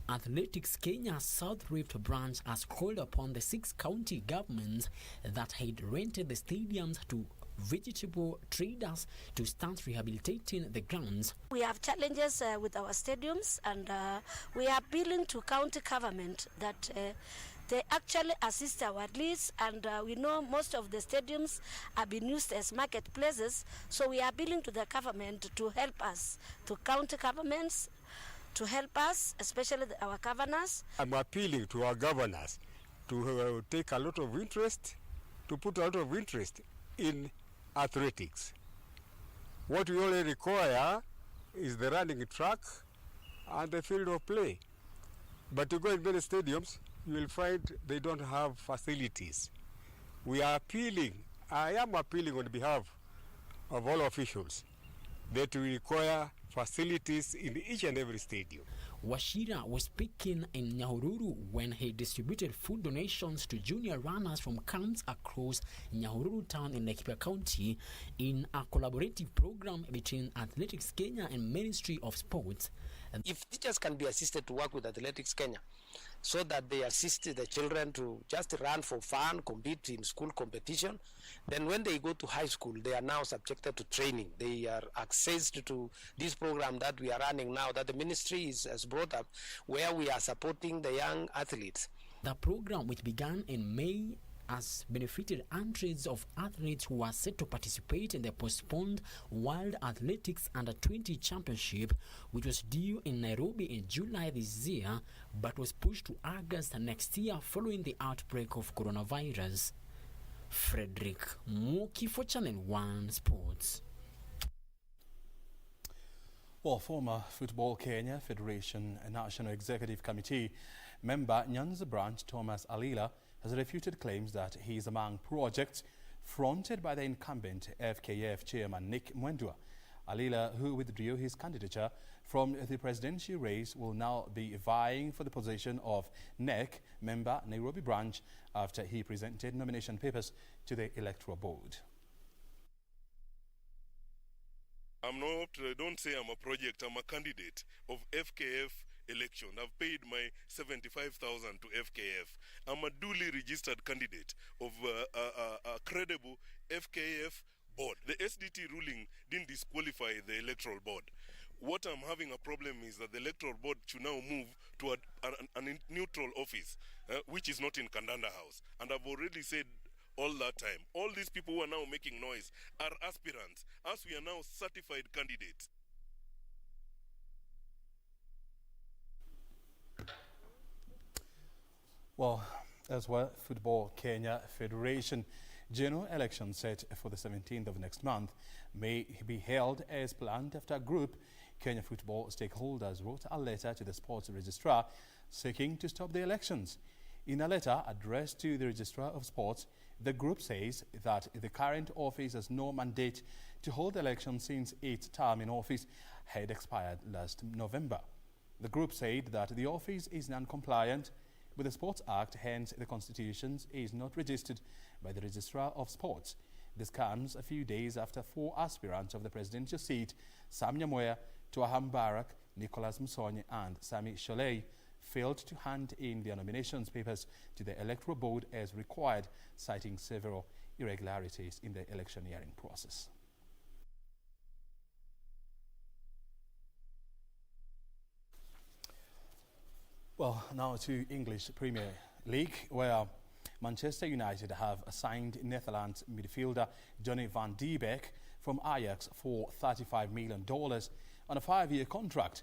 Athletics Kenya's South Rift branch has called upon the 6 county governments that had rented the stadiums to vegetable traders to start rehabilitating the grounds. We have challenges with our stadiums, and we are appealing to county government that they actually assist our athletes, and we know most of the stadiums have been used as marketplaces, so we are appealing to the government to help us, to county governments to help us, especially our governors. I'm appealing to our governors to take a lot of interest, to put a lot of interest in athletics. What we only require is the running track and the field of play. But to go in many stadiums, you will find they don't have facilities. We are appealing, I am appealing on behalf of all officials that we require facilities in each and every stadium. Washira was speaking in Nyahururu when he distributed food donations to junior runners from camps across Nyahururu town in Laikipia County in a collaborative program between Athletics Kenya and Ministry of Sports. If teachers can be assisted to work with Athletics Kenya so that they assist the children to just run for fun, compete in school competition, then when they go to high school, they are now subjected to training. They are accessed to this program that we are running now, that the ministry has brought up, where we are supporting the young athletes. The program, which began in May, has benefited hundreds of athletes who are set to participate in the postponed World Athletics Under-20 Championship, which was due in Nairobi in July this year, but was pushed to August next year following the outbreak of coronavirus. Frederick Muki for Channel 1 Sports. Well, former Football Kenya Federation National Executive Committee member Nyanza Branch Thomas Alila has refuted claims that he is among projects fronted by the incumbent FKF chairman Nick Mwendwa. Alila, who withdrew his candidature from the presidential race, will now be vying for the position of NEC member Nairobi branch after he presented nomination papers to the Electoral Board. Don't say I'm a project, I'm a candidate of FKF election. I've paid my 75,000 to FKF. I'm a duly registered candidate of a credible FKF board. The SDT ruling didn't disqualify the electoral board. What I'm having a problem is that the electoral board should now move to a neutral office, which is not in Kandanda House. And I've already said all that time, all these people who are now making noise are aspirants, as we are now certified candidates. Well, as well, Football Kenya Federation general election set for the 17th of next month may be held as planned after a group Kenya football stakeholders wrote a letter to the sports registrar seeking to stop the elections. In a letter addressed to the registrar of sports, the group says that the current office has no mandate to hold elections since its term in office had expired last November. The group said that the office is non-compliant with the Sports Act, hence the Constitution is not registered by the Registrar of Sports. This comes a few days after 4 aspirants of the presidential seat, Sam Nyamweya, Tuaham Barak, Nicholas Musonye and Sami Sholei, failed to hand in their nominations papers to the Electoral Board as required, citing several irregularities in the electioneering process. Well, now to English Premier League, where Manchester United have signed Netherlands midfielder Johnny van de Beek from Ajax for $35 million on a 5-year contract.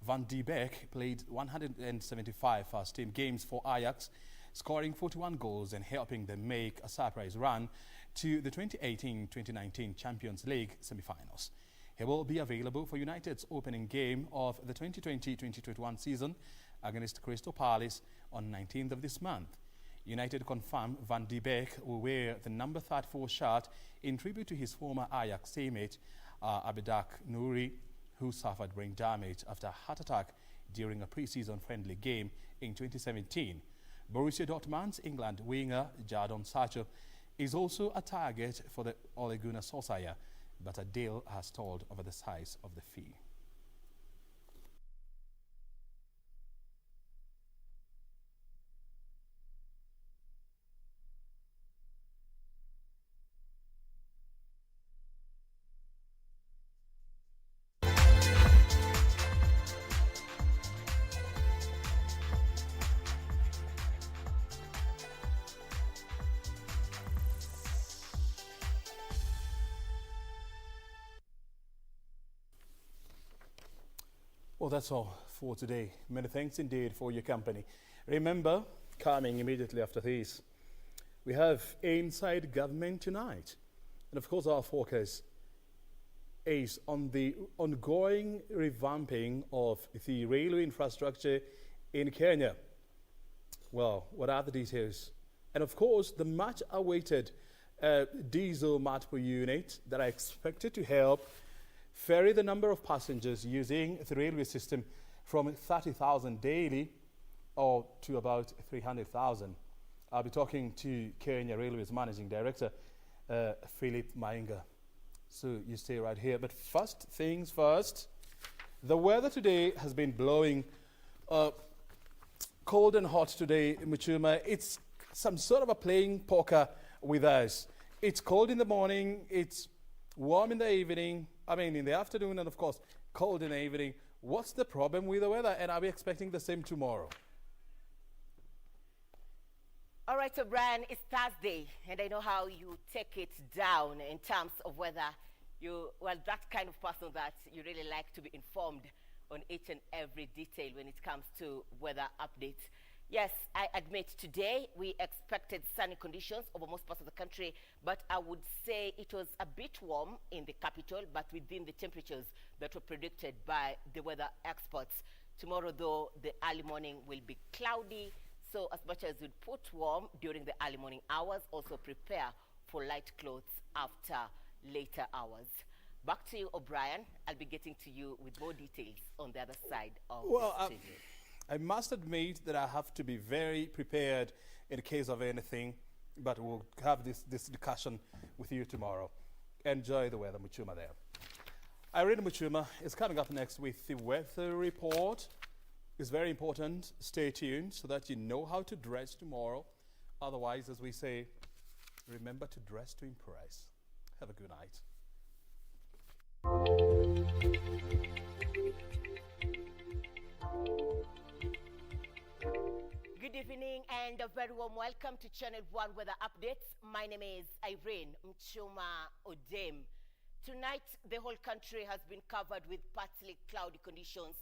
Van de Beek played 175 first-team games for Ajax, scoring 41 goals and helping them make a surprise run to the 2018-2019 Champions League semi-finals. He will be available for United's opening game of the 2020-2021 season against Crystal Palace on 19th of this month. United confirmed Van de Beek will wear the number 34 shirt in tribute to his former Ajax teammate Abidak Nouri, who suffered brain damage after a heart attack during a pre-season friendly game in 2017. Borussia Dortmund's England winger Jadon Sancho is also a target for the Ole Gunnar Solskjaer, but a deal has stalled over the size of the fee. Well, that's all for today. Many thanks indeed for your company. Remember, coming immediately after this, we have Inside Government tonight. And of course, our focus is on the ongoing revamping of the railway infrastructure in Kenya. Well, what are the details? And of course, the much awaited diesel multiple unit that are expected to help ferry the number of passengers using the railway system from 30,000 daily or to about 300,000. I'll be talking to Kenya Railways Managing Director, Philip Mainga. So you stay right here. But first things first, the weather today has been blowing cold and hot today, Muchuma. It's some sort of a playing poker with us. It's cold in the morning, it's warm in the evening, in the afternoon, and of course, cold in the evening. What's the problem with the weather, and are we expecting the same tomorrow? All right, so Brian, it's Thursday, and I know how you take it down in terms of whether that kind of person that you really like to be informed on each and every detail when it comes to weather updates. Yes, I admit today we expected sunny conditions over most parts of the country, but I would say it was a bit warm in the capital, but within the temperatures that were predicted by the weather experts. Tomorrow, though, the early morning will be cloudy, so as much as you'd put warm during the early morning hours, also prepare for light clothes after later hours. Back to you, Obrien. I'll be getting to you with more details on the other side of the studio. I must admit that I have to be very prepared in case of anything, but we'll have this discussion with you tomorrow. Enjoy the weather, Muchuma, there. Irene Muchuma is coming up next with the weather report. It's very important. Stay tuned so that you know how to dress tomorrow. Otherwise, as we say, remember to dress to impress. Have a good night. Good evening and a very warm welcome to Channel 1 Weather Updates. My name is Irene Mchuma Odem. Tonight, the whole country has been covered with partly cloudy conditions,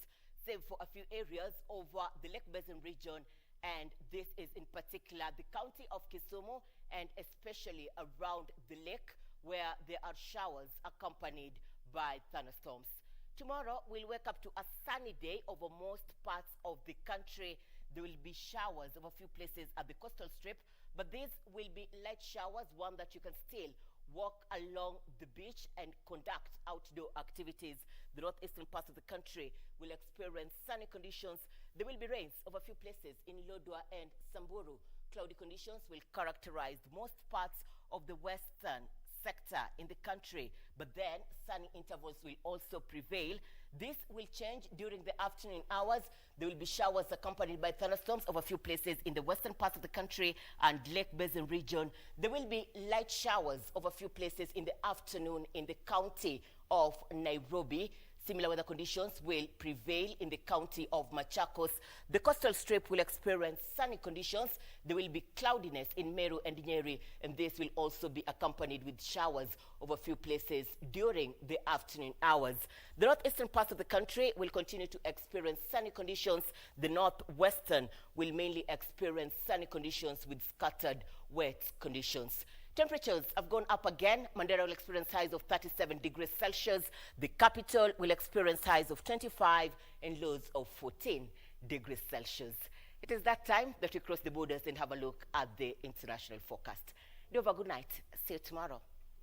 save for a few areas over the Lake Basin region, and this is in particular the county of Kisumu and especially around the lake where there are showers accompanied by thunderstorms. Tomorrow, we'll wake up to a sunny day over most parts of the country. There will be showers over a few places at the coastal strip, but these will be light showers, one that you can still walk along the beach and conduct outdoor activities. The northeastern parts of the country will experience sunny conditions. There will be rains over a few places in Lodwar and Samburu. Cloudy conditions will characterize most parts of the western sector in the country, but then sunny intervals will also prevail. This will change during the afternoon hours. There will be showers accompanied by thunderstorms over a few places in the western parts of the country and Lake Basin region. There will be light showers over a few places in the afternoon in the county of Nairobi. Similar weather conditions will prevail in the county of Machakos. The coastal strip will experience sunny conditions. There will be cloudiness in Meru and Nyeri, and this will also be accompanied with showers over a few places during the afternoon hours. The northeastern parts of the country will continue to experience sunny conditions. The northwestern will mainly experience sunny conditions with scattered wet conditions. Temperatures have gone up again. Mandera will experience highs of 37 degrees Celsius. The capital will experience highs of 25 and lows of 14 degrees Celsius. It is that time that we cross the borders and have a look at the international forecast. Do have a good night. See you tomorrow.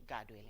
God willing.